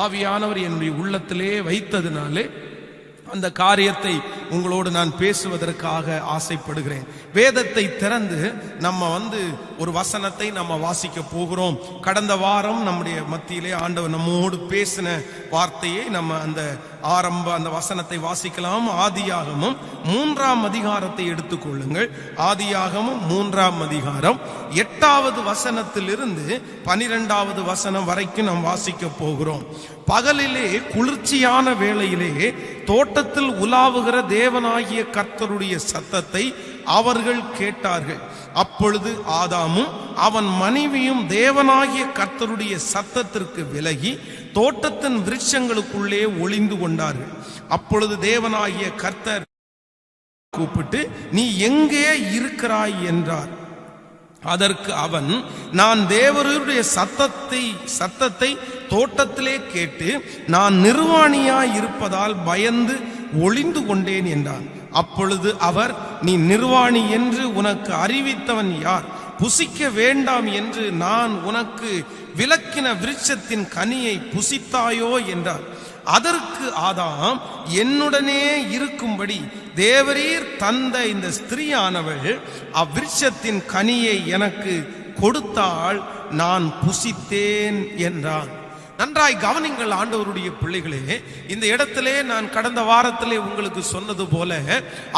ஆவியானவர் என்னுடைய உள்ளத்திலே வைத்ததினாலே அந்த காரியத்தை உங்களோடு நான் பேசுவதற்காக ஆசைப்படுகிறேன். வேதத்தை திறந்து நம்ம ஒரு வசனத்தை நம்ம வாசிக்க போகிறோம். கடந்த வாரம் நம்முடைய மத்தியிலே ஆண்டவர் நம்மோடு பேசின வார்த்தையை நம்ம அந்த வசனத்தை வாசிக்கலாம். ஆதியாகமம் 3ஆம் அதிகாரத்தை எடுத்துக்கொள்ளுங்கள். ஆதியாகமம் 3ஆம் அதிகாரம் 8வது வசனத்திலிருந்து 12வது வசனம் வரைக்கும் நாம் வாசிக்க போகிறோம். பகலிலே குளிர்ச்சியான வேளையிலே தோட்டத்தில் உலாவுகிற தேவனாகிய கர்த்தருடைய சத்தத்தை அவர்கள் கேட்டார்கள். அப்பொழுது ஆதாமும் அவன் மனைவியும் தேவனாகிய கர்த்தருடைய சத்தத்திற்கு விலகி தோட்டத்தின் விருட்சங்களுக்குள்ளே ஒளிந்து கொண்டார்கள். அப்பொழுது தேவனாகிய கர்த்தர் கூப்பிட்டு, நீ எங்கே இருக்கிறாய் என்றார். அதற்கு அவன், நான் தேவருடைய சத்தத்தை தோட்டத்திலே கேட்டு நான் நிர்வாணியாய் இருப்பதால் பயந்து ஒளிந்து கொண்டேன் என்றான். அப்பொழுது அவர், நீ நிர்வாணி என்று உனக்கு அறிவித்தவன் யார்? புசிக்க வேண்டாம் என்று நான் உனக்கு விலக்கின விருட்சத்தின் கனியை புசித்தாயோ என்றார். அதற்கு ஆதாம், என்னுடனே இருக்கும்படி தேவரீர் தந்த இந்த ஸ்திரீயானவள் அவ்விருட்சத்தின் கனியை எனக்கு கொடுத்தால் நான் புசித்தேன் என்றான். நன்றாய் கவனிங்கள் ஆண்டவருடைய பிள்ளைகளே. இந்த இடத்திலே நான் கடந்த வாரத்திலே உங்களுக்கு சொன்னது போல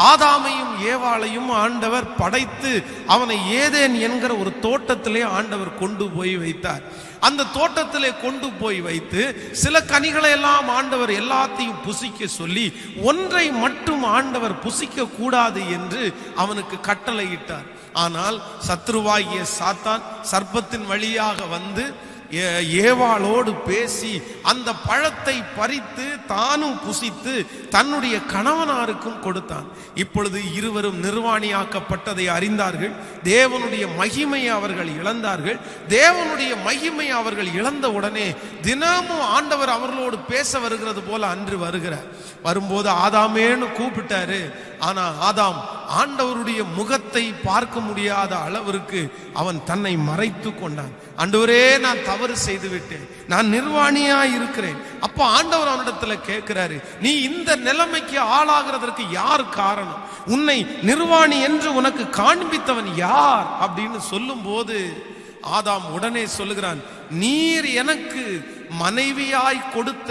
ஆதாமையும் ஏவாளையும் ஆண்டவர் படைத்து அவனை ஏதேன் என்கிற ஒரு தோட்டத்திலே ஆண்டவர் கொண்டு போய் வைத்தார். அந்த தோட்டத்திலே கொண்டு போய் வைத்து சில கனிகளை எல்லாம் ஆண்டவர் எல்லாத்தையும் புசிக்க சொல்லி ஒன்றை மட்டும் ஆண்டவர் புசிக்க கூடாது என்று அவனுக்கு கட்டளையிட்டார். ஆனால் சத்ருவாகிய சாத்தான் சர்ப்பத்தின் வழியாக வந்து ஏவாளோடு பேசி அந்த பழத்தை பறித்து தானும் புசித்து தன்னுடைய கணவனாருக்கும் கொடுத்தான். இப்பொழுது இருவரும் நிர்வாணியாக்கப்பட்டதை அறிந்தார்கள். தேவனுடைய மகிமையை அவர்கள் இழந்தார்கள். தேவனுடைய மகிமையை அவர்கள் இழந்த உடனே தினமும் ஆண்டவர் அவர்களோடு பேச வருகிறது போல அன்று வரும்போது ஆதாமேன்னு கூப்பிட்டாரு. ஆனா ஆதாம் ஆண்டவருடைய முகத்தை பார்க்க முடியாத அளவிற்கு அவன் தன்னை மறைத்து கொண்டான். ஆண்டவரே, நான் தவறு செய்து விட்டேன், நான் நிர்வாணியா இருக்கிறேன். அப்ப ஆண்டவர் அவனிடத்துல கேட்கிறாரு, நீ இந்த நிலைமைக்கு ஆளாகிறதற்கு யார் காரணம்? உன்னை நிர்வாணி என்று உனக்கு காண்பித்தவன் யார் அப்படின்னு சொல்லும் போது ஆதாம் உடனே சொல்லுகிறான், நீர் எனக்கு மனைவியாய் கொடுத்த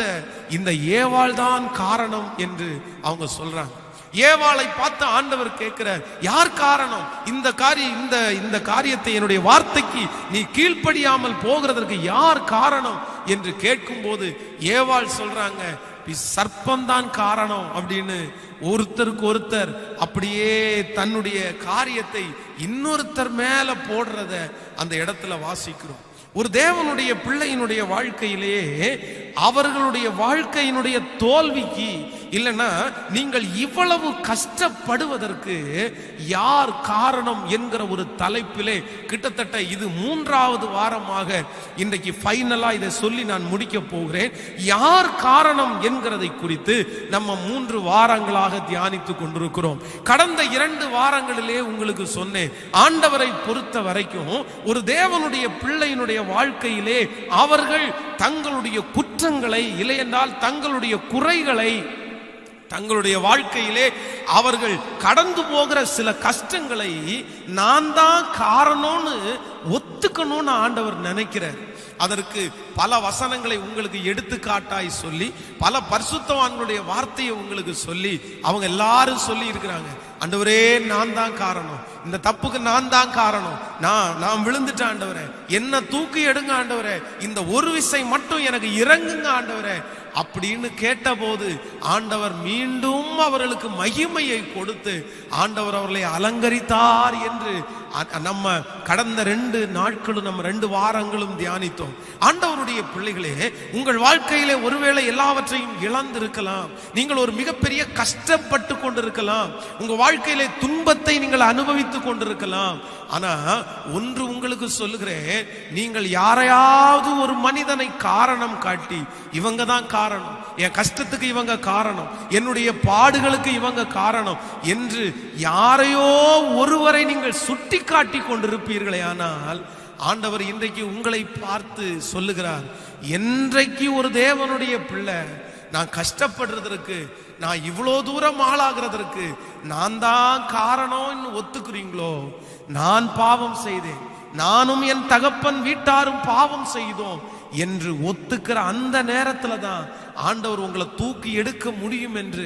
இந்த ஏவாள் தான் காரணம் என்று அவங்க சொல்றாங்க. ஏவாளை பார்த்து ஆண்டவர் கேட்கிறார், யார் காரணம்? இந்த காரியத்தை என்னுடைய வார்த்தைக்கு நீ கீழ்ப்படியாமல் போகிறதற்கு யார் காரணம் என்று கேட்கும் போது ஏவாள் சொல்றாங்க, சர்ப்பம்தான் காரணம் அப்படின்னு. ஒருத்தருக்கு ஒருத்தர் அப்படியே தன்னுடைய காரியத்தை இன்னொருத்தர் மேல போடுறத அந்த இடத்துல வாசிக்கிறோம். ஒரு தேவனுடைய பிள்ளையினுடைய வாழ்க்கையிலேயே அவர்களுடைய வாழ்க்கையினுடைய தோல்விக்கு இல்லைன்னா நீங்கள் இவ்வளவு கஷ்டப்படுவதற்கு யார் காரணம் என்கிற ஒரு தலைப்பிலே கிட்டத்தட்ட இது 3வது வாரமாக இன்றைக்கு ஃபைனலா இதை சொல்லி நான் முடிக்க போகிறேன். யார் காரணம் என்கிறதை குறித்து நம்ம 3 வாரங்களாக தியானித்துக் கொண்டிருக்கிறோம். கடந்த 2 வாரங்களிலே உங்களுக்கு சொன்னேன், ஆண்டவரை பொறுத்த வரைக்கும் ஒரு தேவனுடைய பிள்ளையினுடைய வாழ்க்கையிலே அவர்கள் தங்களுடைய குற்றங்களை இல்லையென்றால் தங்களுடைய குறைகளை தங்களுடைய வாழ்க்கையிலே அவர்கள் கடந்து போகிற சில கஷ்டங்களை நான் தான் காரணம்னு ஒத்துக்கணும்னு ஆண்டவர் நினைக்கிறார். அதற்கு பல வசனங்களை உங்களுக்கு எடுத்துக்காட்டாய் சொல்லி பல பரிசுத்தவான்களுடைய வார்த்தையை உங்களுக்கு சொல்லி அவங்க எல்லாரும் சொல்லி இருக்கிறாங்க, ஆண்டவரே நான் தான் காரணம், இந்த தப்புக்கு நான் தான் காரணம், நான் விழுந்துட்டேன் ஆண்டவரே, என்ன தூக்கி எடுங்க ஆண்டவரே, இந்த ஒரு விசை மட்டும் எனக்கு இறங்குங்க ஆண்டவரே அப்படின்னு கேட்டபோது ஆண்டவர் மீண்டும் அவர்களுக்கு மகிமையை கொடுத்து ஆண்டவர் அவர்களை அலங்கரித்தார் என்று நம்ம கடந்த 2 நாட்களும் நம்ம 2 வாரங்களும் தியானித்தோம். ஆண்டவருடைய பிள்ளைகளே, உங்கள் வாழ்க்கையிலே ஒருவேளை எல்லாவற்றையும் இழந்திருக்கலாம், நீங்கள் ஒரு மிகப்பெரிய கஷ்டப்பட்டு கொண்டிருக்கலாம், உங்க வாழ்க்கையிலே துன்பத்தை நீங்கள் அனுபவித்துக் கொண்டிருக்கலாம். ஆனா ஒன்று உங்களுக்கு சொல்லுகிறேன், நீங்கள் யாரையாவது ஒரு மனிதனை காரணம் காட்டி இவங்க தான் காரணம், என் கஷ்டத்துக்கு இவங்க காரணம், என்னுடைய பாடுகளுக்கு இவங்க காரணம் என்று யாரையோ ஒருவரை நீங்கள் சுட்டி காட்டி கொண்டிருப்பீர்களே, ஆனால் ஆண்டவர் இன்றைக்கு உங்களை பார்த்து சொல்லுகிறார், என்றைக்கு ஒரு தேவனுடைய பிள்ளை நான் கஷ்டப்படுறதற்கு, நான் இவ்வளோ தூரம் ஆளாகிறதற்கு நான் தான் காரணம்னு ஒத்துக்கிறீங்களோ, நான் பாவம் செய்தேன், நானும் என் தகப்பன் வீட்டாரும் பாவம் செய்தோம் என்று ஒத்துக்கிற அந்த நேரத்துல தான் ஆண்டவர் உங்களை தூக்கி எடுக்க முடியும் என்று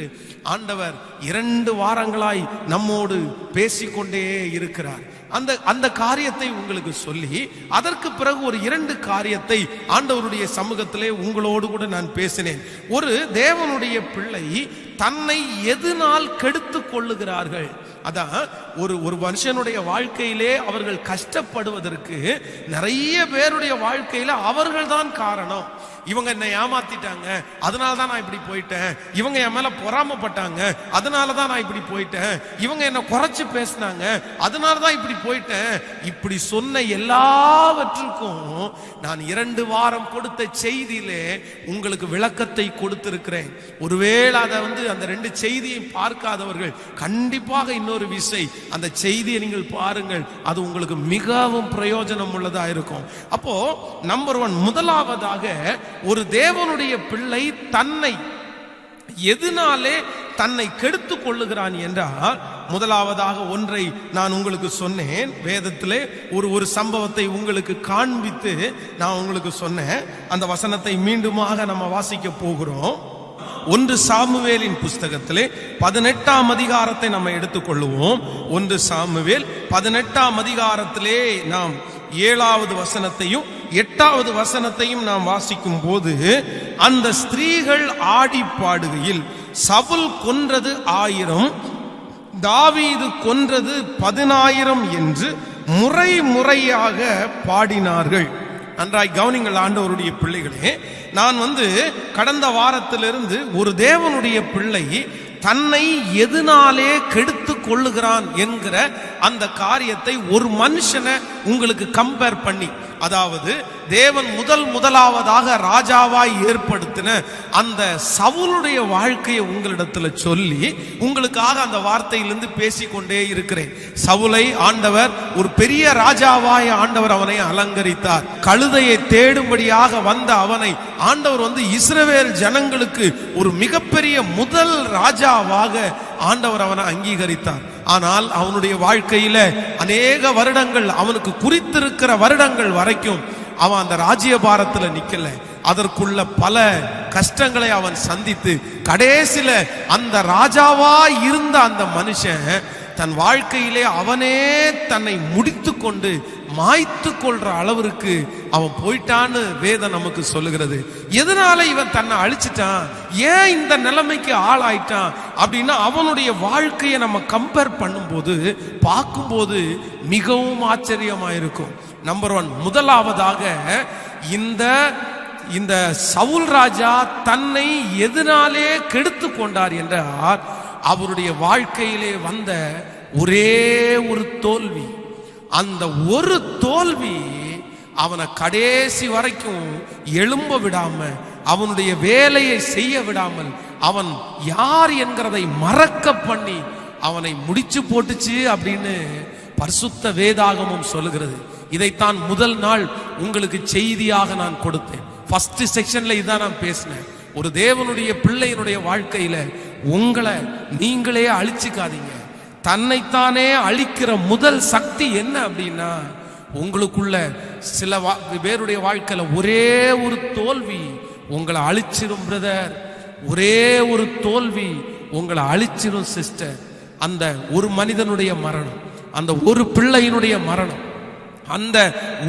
ஆண்டவர் 2 வாரங்களாய் நம்மோடு பேசிக்கொண்டே இருக்கிறார். அந்த காரியத்தை உங்களுக்கு சொல்லி அதற்கு பிறகு ஒரு 2 காரியத்தை ஆண்டவருடைய சமூகத்திலே உங்களோடு கூட நான் பேசினேன். ஒரு தேவனுடைய பிள்ளை தன்னை எதனால் கெடுத்து கொள்ளுகிறார்கள். அதான் ஒரு மனுஷனுடைய வாழ்க்கையிலே அவர்கள் கஷ்டப்படுவதற்கு நிறைய பேருடைய வாழ்க்கையில அவர்கள் தான் காரணம். இவங்க என்னை ஏமாத்திட்டாங்க, அதனாலதான் நான் இப்படி போயிட்டேன். இவங்க என் மேல பொறாமப்பட்டாங்க, அதனாலதான் நான் இப்படி போயிட்டேன். இவங்க என்ன குறைச்சு பேசினாங்க, அதனாலதான் இப்படி போயிட்டேன். இப்படி சொன்ன எல்லாவற்றுக்கும் நான் 2 வாரம் கொடுத்த செய்தியிலே உங்களுக்கு விளக்கத்தை கொடுத்திருக்கிறேன். ஒருவேளை அதை அந்த 2 செய்தியை பார்க்காதவர்கள் கண்டிப்பாக இன்னொரு விசை அந்த செய்தியை நீங்கள் பாருங்கள். அது உங்களுக்கு மிகவும் பிரயோஜனம் உள்ளதா இருக்கும். அப்போ நம்பர் 1, முதலாவதாக ஒரு தேவனுடைய பிள்ளை தன்னை எதனாலே தன்னை கெடுத்து கொள்ளுகிறான் என்றால், முதலாவதாக ஒன்றை நான் உங்களுக்கு சொன்னேன். வேதத்திலே ஒரு சம்பவத்தை உங்களுக்கு காண்பித்து நான் உங்களுக்கு சொன்னேன். அந்த வசனத்தை மீண்டுமாக நம்ம வாசிக்க போகிறோம். 1 சாமுவேலின் புஸ்தகத்திலே 18ஆம் அதிகாரத்தை நம்ம எடுத்துக்கொள்ளுவோம். 1 சாமுவேல் 18ஆம் அதிகாரத்திலே நாம் 7வது வசனத்தையும் 8வது வசனத்தையும் நாம் வாசிக்கும் போது, அந்த ஸ்திரீகள் ஆடி பாடுகையில் சவுல் கொன்றது 1000, தாவீது கொன்றது 10000 என்று முறையாக பாடினார்கள். நன்றாய் கவனிங்கள் ஆண்டவருடைய பிள்ளைகளே. நான் கடந்த வாரத்திலிருந்து ஒரு தேவனுடைய பிள்ளை தன்னை எதனாலே கெடுத்து கொள்ளுகிறான் என்கிற அந்த காரியத்தை ஒரு மனுஷனை உங்களுக்கு கம்பேர் பண்ணி, அதாவது தேவன் முதலாவதாக ராஜாவாய் ஏற்படுத்தின அந்த சவுலுடைய வாழ்க்கையை உங்களிடத்துல சொல்லி உங்களுக்காக அந்த வார்த்தையிலிருந்து பேசிக்கொண்டே இருக்கிறேன். சவுலை ஆண்டவர் ஒரு பெரிய ராஜாவாய் ஆண்டவர் அவனை அலங்கரித்தார். கழுதையை தேடும்படியாக வந்த அவனை ஆண்டவர் இஸ்ரவேல் ஜனங்களுக்கு ஒரு மிகப்பெரிய முதல் ராஜாவாக ஆண்டவர் அவனை அங்கீகரித்தார். ஆனால் அவனுடைய வாழ்க்கையில அநேக வருடங்கள், அவனுக்கு குறித்திருக்கிற வருடங்கள் வரைக்கும் அவன் அந்த ராஜ்யபாரத்துல நிக்கல. அதற்குள்ள பல கஷ்டங்களை அவன் சந்தித்து கடைசியில அந்த ராஜாவா இருந்த அந்த மனுஷன் தன் வாழ்க்கையிலே அவனே தன்னை முடித்து கொண்டு மாய்த்து கொள்ற அளவிற்கு அவன் போயிட்டான்னு வேதம் நமக்கு சொல்லுகிறது. எதனால இவன் தன்னை அழிச்சிட்டான், ஏன் இந்த நிலைமைக்கு ஆளாயிட்டான் அப்படின்னா அவனுடைய வாழ்க்கையை நம்ம கம்பேர் பண்ணும்போது பார்க்கும்போது மிகவும் ஆச்சரியமா இருக்கும். நம்பர் 1, முதலாவதாக இந்த சவுல் ராஜா தன்னை எதனாலே கெடுத்து கொண்டார் என்றால், அவருடைய வாழ்க்கையிலே வந்த ஒரே ஒரு தோல்வி. அந்த ஒரு தோல்வி அவனை கடைசி வரைக்கும் எழும்ப விடாம, அவனுடைய வேலையை செய்ய விடாமல், அவன் யார் என்கிறதை மறக்க பண்ணி அவனை முடிச்சு போட்டுச்சு அப்படின்னு பரிசுத்த வேதாகமும் சொல்லுகிறது. இதைத்தான் முதல் நாள் உங்களுக்கு செய்தியாக நான் கொடுத்தேன். ஃபர்ஸ்ட் செக்ஷன்ல இதான் நான் பேசினேன். ஒரு தேவனுடைய பிள்ளையினுடைய வாழ்க்கையில உங்களை நீங்களே அழிச்சுக்காதீங்க. தன்னைத்தானே அழிக்கிற முதல் சக்தி என்ன அப்படின்னா, உங்களுக்குள்ள சில பேருடைய வாழ்க்கையில ஒரே ஒரு தோல்வி உங்களை அழிச்சிரும் பிரதர், ஒரே ஒரு தோல்வி உங்களை அழிச்சிரும் சிஸ்டர். அந்த ஒரு மனிதனுடைய மரணம், அந்த ஒரு பிள்ளையினுடைய மரணம், அந்த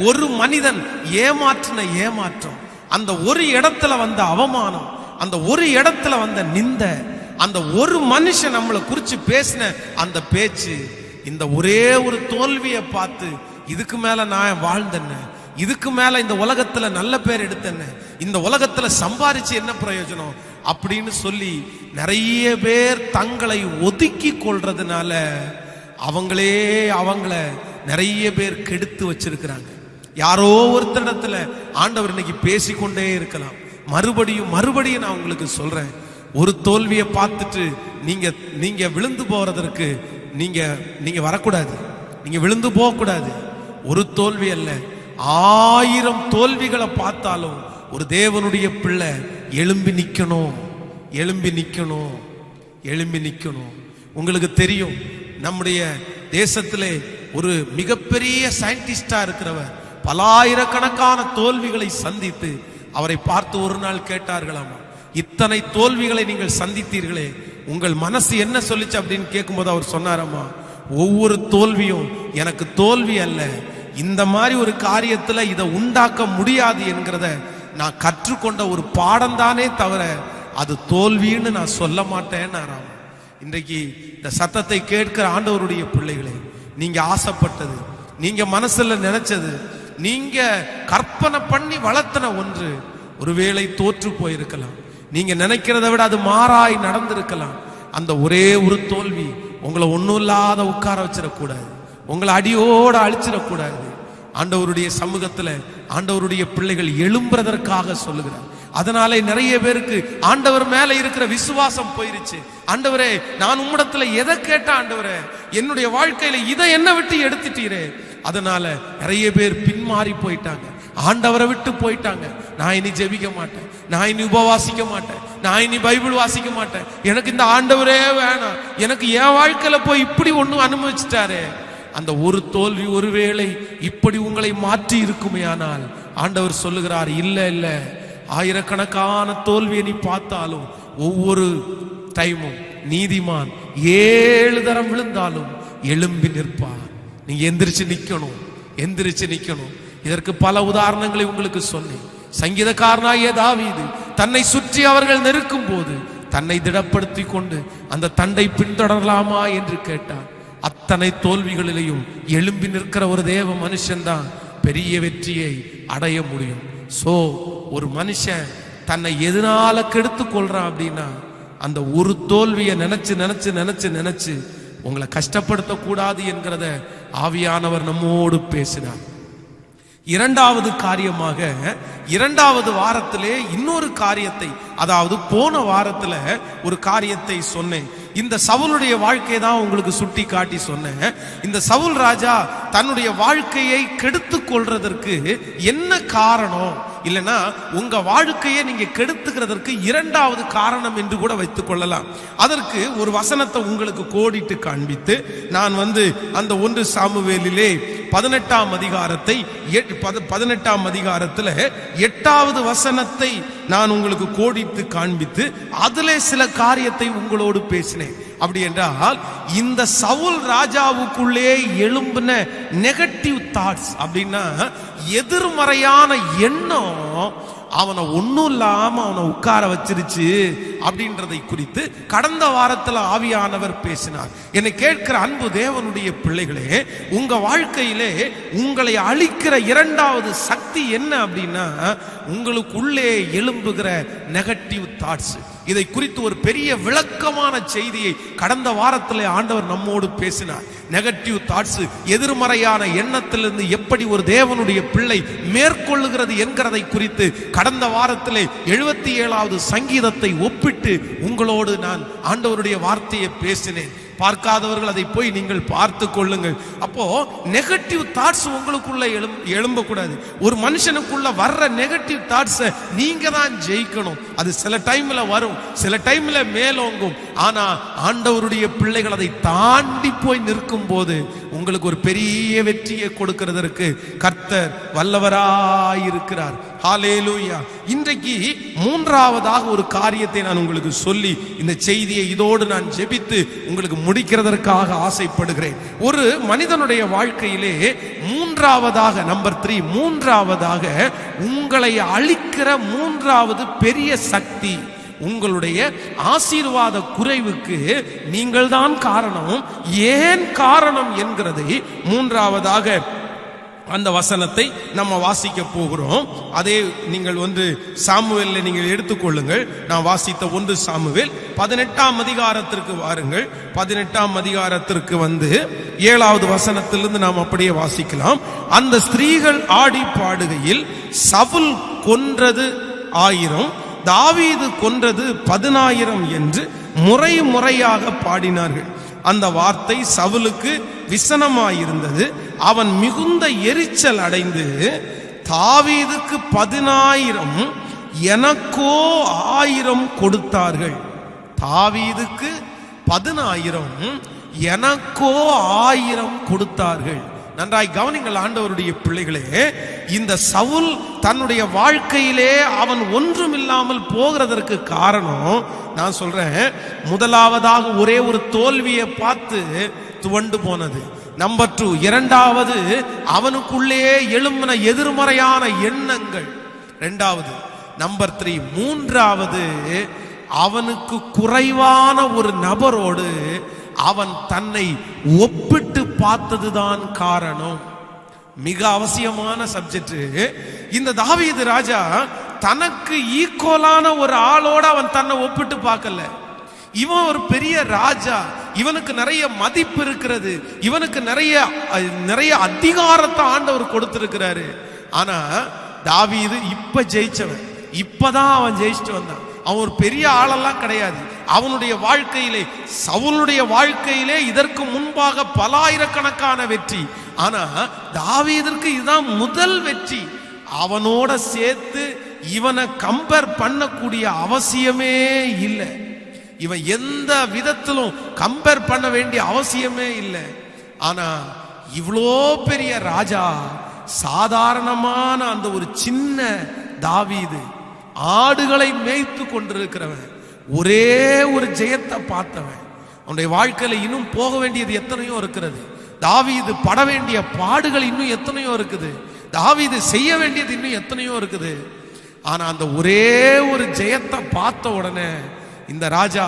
ஒரு மனிதன் ஏமாற்றின ஏமாற்றம், அந்த ஒரு இடத்துல வந்த அவமானம், அந்த ஒரு இடத்துல வந்த நிந்த, அந்த ஒரு மனுஷன் நம்மளை குறிச்சு பேசின அந்த பேச்சு, இந்த ஒரே ஒரு தோல்வியை பார்த்து இதுக்கு மேல நான் வாழ்ந்தேன்னு, இதுக்கு மேல இந்த உலகத்துல நல்ல பேர் எடுத்தேன்னு, இந்த உலகத்துல சம்பாரிச்சு என்ன பிரயோஜனம் அப்படின்னு சொல்லி நிறைய பேர் தங்களை ஒதுக்கி கொள்றதுனால அவங்கள நிறைய பேர் கெடுத்து வச்சிருக்கிறாங்க. யாரோ ஒருத்தரிடத்துல ஆண்டவர் இன்னைக்கு பேசிக்கொண்டே இருக்கலாம். மறுபடியும் நான் உங்களுக்கு சொல்றேன், ஒரு தோல்வியை பார்த்துட்டு நீங்க விழுந்து போறதற்கு நீங்க வரக்கூடாது, நீங்க விழுந்து போக கூடாது. ஒரு தோல்வி அல்ல, 1000 தோல்விகளை பார்த்தாலும் ஒரு தேவனுடைய பிள்ளை எழும்பி நிக்கணும், எழும்பி நிக்கணும், எழும்பி நிக்கணும். உங்களுக்கு தெரியும், நம்முடைய தேசத்திலே ஒரு மிகப்பெரிய சயின்டிஸ்டா இருக்கிறவர் பலாயிரக்கணக்கான தோல்விகளை சந்தித்து அவரை பார்த்து ஒரு நாள் கேட்டார்களாமா, இத்தனை தோல்விகளை நீங்கள் சந்தித்தீர்களே, உங்கள் மனசு என்ன சொல்லிச்சு அப்படின்னு கேட்கும்போது அவர் சொன்னாராமா, ஒவ்வொரு தோல்வியும் எனக்கு தோல்வி அல்ல, இந்த மாதிரி ஒரு காரியத்துல இதை உண்டாக்க முடியாது என்கிறத நான் கற்றுக்கொண்ட ஒரு பாடம் தானே தவிர அது தோல்வின்னு நான் சொல்ல மாட்டேன்னு. இன்றைக்கு இந்த சத்தத்தை கேட்கிற ஆண்டவருடைய பிள்ளைகளே, நீங்க ஆசைப்பட்டது, நீங்க மனசுல நினைச்சது, நீங்க கற்பனை பண்ணி வளர்த்தன ஒன்று ஒருவேளை தோற்று போயிருக்கலாம். நீங்க நினைக்கிறத விட அது மாறாய் நடந்திருக்கலாம். அந்த ஒரே ஒரு தோல்வி உங்களை ஒன்றும் இல்லாத உட்கார வச்சிடக்கூடாது, உங்களை அடியோட அழிச்சிடக்கூடாது. ஆண்டவருடைய சமூகத்துல ஆண்டவருடைய பிள்ளைகள் எழும்புறதற்காக சொல்லுகிறார். அதனாலே நிறைய பேருக்கு ஆண்டவர் மேல இருக்கிற விசுவாசம் போயிருச்சு. ஆண்டவரே, நான் உம்மிடத்துல எதை கேட்ட ஆண்டவரே, என்னுடைய வாழ்க்கையில இதை என்ன விட்டு எடுத்துட்டீரே. அதனால நிறைய பேர் பின்மாறி போயிட்டாங்க, ஆண்டவரை விட்டு போயிட்டாங்க. நான் இனி ஜெபிக்க மாட்டேன், நான் இனி உபவாசிக்க மாட்டேன், நான் இனி பைபிள் வாசிக்க மாட்டேன், எனக்கு இந்த ஆண்டவரே வேணாம், எனக்கு என் வாழ்க்கையில போய் இப்படி ஒண்ணும் அனுபவிச்சுட்டாரே. அந்த ஒரு தோல்வி ஒருவேளை இப்படி உங்களை மாற்றி இருக்குமே, ஆனால் ஆண்டவர் சொல்லுகிறார், இல்ல இல்ல, ஆயிரக்கணக்கான தோல்வியை நீ பார்த்தாலும் ஒவ்வொரு டைமும் நீதிமான் 7 தரம் விழுந்தாலும் எழும்பி நிற்பார். நீங்க எந்திரிச்சு நிக்கணும், எந்திரிச்சு நிக்கணும். இதற்கு பல உதாரணங்களை உங்களுக்கு சொன்னேன். சங்கீதக்காரனாகிய தாவீது தன்னை சுற்றி அவர்கள் நெருக்கும் போது தன்னை திடப்படுத்தி கொண்டு அந்த தண்டை பின்தொடரலாமா என்று கேட்டார். அத்தனை தோல்விகளிலையும் எழும்பி நிற்கிற ஒரு தேவ மனுஷன்தான் பெரிய வெற்றியை அடைய முடியும். சோ ஒரு மனுஷன் தன்னை எதனால கெடுத்து கொள்றான் அப்படின்னா, அந்த ஒரு தோல்வியை நினைச்சு நினைச்சு நினைச்சு நினைச்சு உங்களை கஷ்டப்படுத்த கூடாது என்கிறத ஆவியானவர் நம்மோடு பேசினார். இரண்டாவது காரியமாக, இரண்டாவது வாரத்திலே இன்னொரு காரியத்தை, அதாவது போன வாரத்துல ஒரு காரியத்தை சொன்னேன். இந்த சவுலுடைய வாழ்க்கையை தான் உங்களுக்கு சுட்டி காட்டி சொன்னேன். இந்த சவுல் ராஜா தன்னுடைய வாழ்க்கையை கெடுத்து கொள்றதற்கு என்ன காரணம், இல்லைன்னா உங்க வாழ்க்கையை நீங்க கெடுத்துக்கிறதற்கு இரண்டாவது காரணம் என்று கூட வைத்துக் கொள்ளலாம். அதற்கு ஒரு வசனத்தை உங்களுக்கு கோடிட்டு காண்பித்து நான் அந்த 1 சாமுவேலிலே 18ஆம் அதிகாரத்தை 18ஆம் அதிகாரத்துல 8வது வசனத்தை நான் உங்களுக்கு கோடித்து காண்பித்து அதிலே சில காரியத்தை உங்களோடு பேசினேன். அப்படி என்றால் இந்த சவுல் ராஜாவுக்குள்ளே எழும்பின நெகட்டிவ் தாட்ஸ் அப்படின்னா எதிர்மறையான எண்ணம் அவனை ஒன்னும் இல்லாம அவனை உட்கார வச்சிருச்சு அப்படின்றதை குறித்து கடந்த வாரத்தில் ஆவியானவர் பேசினார். என்னை கேட்கிற அன்பு தேவனுடைய பிள்ளைகளே, உங்க வாழ்க்கையிலே உங்களை அழிக்கிற இரண்டாவது சக்தி என்ன அப்படின்னா உங்களுக்குள்ளே எழும்புகிற நெகட்டிவ் தாட்ஸ். இதை குறித்து ஒரு பெரிய விளக்கமான செய்தியை கடந்த வாரத்தில் ஆண்டவர் நம்மோடு பேசினார். நெகட்டிவ் தாட்ஸ், எதிர்மறையான எண்ணத்திலிருந்து எப்படி ஒரு தேவனுடைய பிள்ளை மேற்கொள்ளுகிறது என்கிறதை குறித்து கடந்த வாரத்திலே 77வது சங்கீதத்தை ஒப்பிட்டு உங்களோடு நான் ஆண்டவருடைய வார்த்தையை பேசினேன். பார்க்காதவர்கள் அதை போய் நீங்கள் பார்த்து கொள்ளுங்கள். அப்போ நெகட்டிவ் தாட்ஸ் உங்களுக்குள்ள எழும்பக்கூடாது. ஒரு மனுஷனுக்குள்ள வர்ற நெகட்டிவ் தாட்ஸை நீங்க தான் ஜெயிக்கணும். அது சில டைம்ல வரும், சில டைம்ல மேலோங்கும். ஆனா ஆண்டவருடைய பிள்ளைகள் அதை தாண்டி போய் நிற்கும் போது உங்களுக்கு ஒரு பெரிய வெற்றியை கொடுக்கிறதற்கு கர்த்தர் வல்லவராயிருக்கிறார். ஹல்லேலூயா. இன்றைக்கு மூன்றாவதாக ஒரு காரியத்தை நான் உங்களுக்கு சொல்லி இந்த செய்தியை இதோடு நான் ஜெபித்து உங்களுக்கு முடிக்கிறதற்காக ஆசைப்படுகிறேன். ஒரு மனிதனுடைய வாழ்க்கையிலே மூன்றாவதாக, நம்பர் 3, மூன்றாவதாக உங்களை அழிக்கிற மூன்றாவது பெரிய சக்தி, உங்களுடைய ஆசீர்வாத குறைவுக்கு நீங்கள் தான் காரணம். ஏன் காரணம் என்கிறதை மூன்றாவதாக அந்த வசனத்தை நம்ம வாசிக்க போகிறோம். அதே நீங்கள் சாமுவேல்ல நீங்கள் எடுத்துக்கொள்ளுங்கள். நான் வாசித்த 1 சாமுவேல் 18ஆம் அதிகாரத்திற்கு வாருங்கள். 18ஆம் அதிகாரத்திற்கு 7வது வசனத்திலிருந்து நாம் அப்படியே வாசிக்கலாம். அந்த ஸ்திரீகள் ஆடி பாடுகையில் சவுல் கொன்றது 1000, தாவீது கொன்றது 10,000 என்று முறை முறையாக பாடினார்கள். அந்த வார்த்தை சவுலுக்கு விசனமாயிருந்தது. அவன் மிகுந்த எரிச்சல் அடைந்து தாவீதுக்கு 10,000 எனக்கோ 1000 கொடுத்தார்கள். தாவீதுக்கு 10,000 எனக்கோ 1000 கொடுத்தார்கள். நன்றாய் கவனிங்கள் ஆண்டவருடைய பிள்ளைகளே, இந்த சவுல் தன்னுடைய வாழ்க்கையிலே அவன் ஒன்றுமில்லாமல் போகிறதற்கு காரணம் நான் சொல்றேன், முதலாவதாக ஒரே ஒரு தோல்வியை பார்த்து துவண்டு போனது. நம்பர் 2, இரண்டாவது அவனுக்குள்ளே எழும்பின எதிர்மறையான எண்ணங்கள். இரண்டாவது. நம்பர் 3, மூன்றாவது அவனுக்கு குறைவான ஒரு நபரோடு அவன் தன்னை ஒப்பிட்டு பார்த்ததுதான் காரணம். மிக அவசியமான சப்ஜெக்ட். இந்த தாவீது ராஜா தனக்கு ஈக்குவலான ஒரு ஆளோட அவன் தன்னை ஒப்பிட்டு பார்க்கல. இவன் ஒரு பெரிய ராஜா, இவனுக்கு நிறைய மதிப்பு இருக்கிறது, இவனுக்கு நிறைய அதிகாரத்தை ஆண்டவர் கொடுத்திருக்கிறாரு. ஆனா தாவீது இப்ப ஜெயிச்சவன், இப்பதான் அவன் ஜெயிச்சுட்டு வந்தான். அவன் ஒரு பெரிய ஆளெல்லாம் கிடையாது. அவனுடைய வாழ்க்கையிலே, சவுலுடைய வாழ்க்கையிலே இதற்கு முன்பாக பலாயிரக்கணக்கான வெற்றி. ஆனா தாவீதிற்கு இதுதான் முதல் வெற்றி. அவனோட சேர்த்து இவனை கம்பேர் பண்ணக்கூடிய அவசியமே இல்லை. இவன் எந்த விதத்திலும் கம்பேர் பண்ண வேண்டிய அவசியமே இல்லை. ஆனா இவ்வளோ பெரிய ராஜா சாதாரணமான அந்த ஒரு சின்ன தாவீது, ஆடுகளை மேய்த்து கொண்டிருக்கிறவன், ஒரே ஒரு ஜெயத்தை பார்த்தவன், அவனுடைய வாழ்க்கையில இன்னும் போக வேண்டியது எத்தனையோ இருக்கிறது. தாவீது பட வேண்டிய பாடுகள் இன்னும் எத்தனையோ இருக்குது. தாவீது செய்ய வேண்டியது இன்னும் எத்தனையோ இருக்குது. ஆனா அந்த ஒரே ஒரு ஜெயத்தை பார்த்த உடனே இந்த ராஜா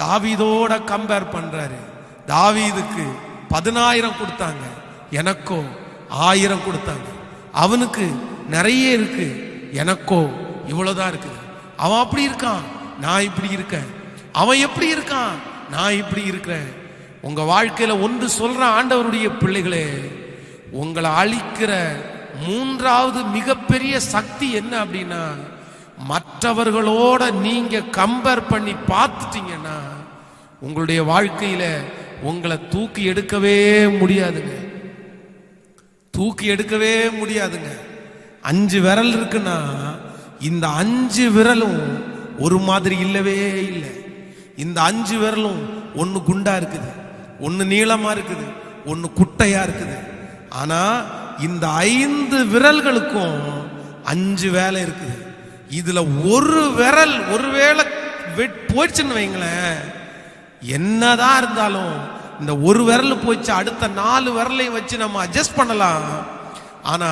தாவீதோட கம்பேர் பண்றாரு. தாவீதுக்கு 10,000 கொடுத்தாங்க, எனக்கோ 1000 கொடுத்தாங்க. அவனுக்கு நிறைய இருக்கு, எனக்கோ இவ்வளவுதான் இருக்குது. அவன் அப்படி இருக்கான், நான் இப்படி இருக்கேன். அவன் எப்படி இருக்கான், நான் இப்படி இருக்கிறேன். உங்க வாழ்க்கையில ஒன்று சொல்ற ஆண்டவருடைய பிள்ளைகளே, உங்களை அழிக்கிற மூன்றாவது மிகப்பெரிய சக்தி என்ன அப்படின்னா, மற்றவர்களோட நீங்க கம்பேர் பண்ணி பார்த்துட்டீங்கன்னா உங்களுடைய வாழ்க்கையில உங்களை தூக்கி எடுக்கவே முடியாதுங்க. தூக்கி எடுக்கவே முடியாதுங்க. 5 விரல் இருக்குன்னா இந்த 5 விரலும் ஒரு மாதிரி இல்லவே இல்லை. இந்த 5 விரலும் ஒன்னு குண்டா இருக்குது, ஒன்னு நீளமா இருக்குது, ஒன்னு குட்டையா இருக்குது. ஆனா இந்த 5 விரல்களுக்கும் 5 வேலை இருக்குது. இதுல ஒரு விரல் ஒருவேளை போயிடுச்சுன்னு வைங்களேன், என்னதான் இருந்தாலும் இந்த ஒரு விரல் போயிடுச்சு, அடுத்த 4 விரலையும் வச்சு நம்ம அட்ஜஸ்ட் பண்ணலாம். ஆனா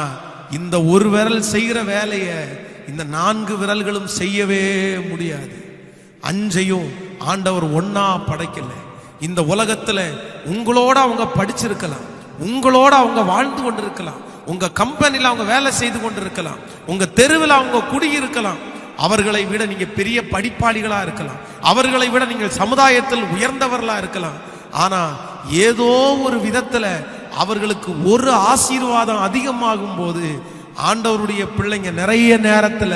இந்த ஒரு விரல் செய்கிற வேலையை இந்த 4 விரல்களும் செய்யவே முடியாது. 5ஐயும் ஆண்டவர் ஒன்னா படைக்கல. இந்த உலகத்துல உங்களோட அவங்க படிச்சிருக்கலாம், உங்களோட அவங்க வாழ்ந்து கொண்டிருக்கலாம், உங்க கம்பெனில அவங்க வேலை செய்து கொண்டிருக்கலாம், உங்க தெருவில் அவங்க குடியிருக்கலாம். அவர்களை விட நீங்க பெரிய படிப்பாளிகளா இருக்கலாம், அவர்களை விட நீங்கள் சமுதாயத்தில் உயர்ந்தவர்களா இருக்கலாம். ஆனா ஏதோ ஒரு விதத்துல அவர்களுக்கு ஒரு ஆசீர்வாதம் அதிகமாகும் போது ஆண்டவருடைய பிள்ளைங்க நிறைய நேரத்துல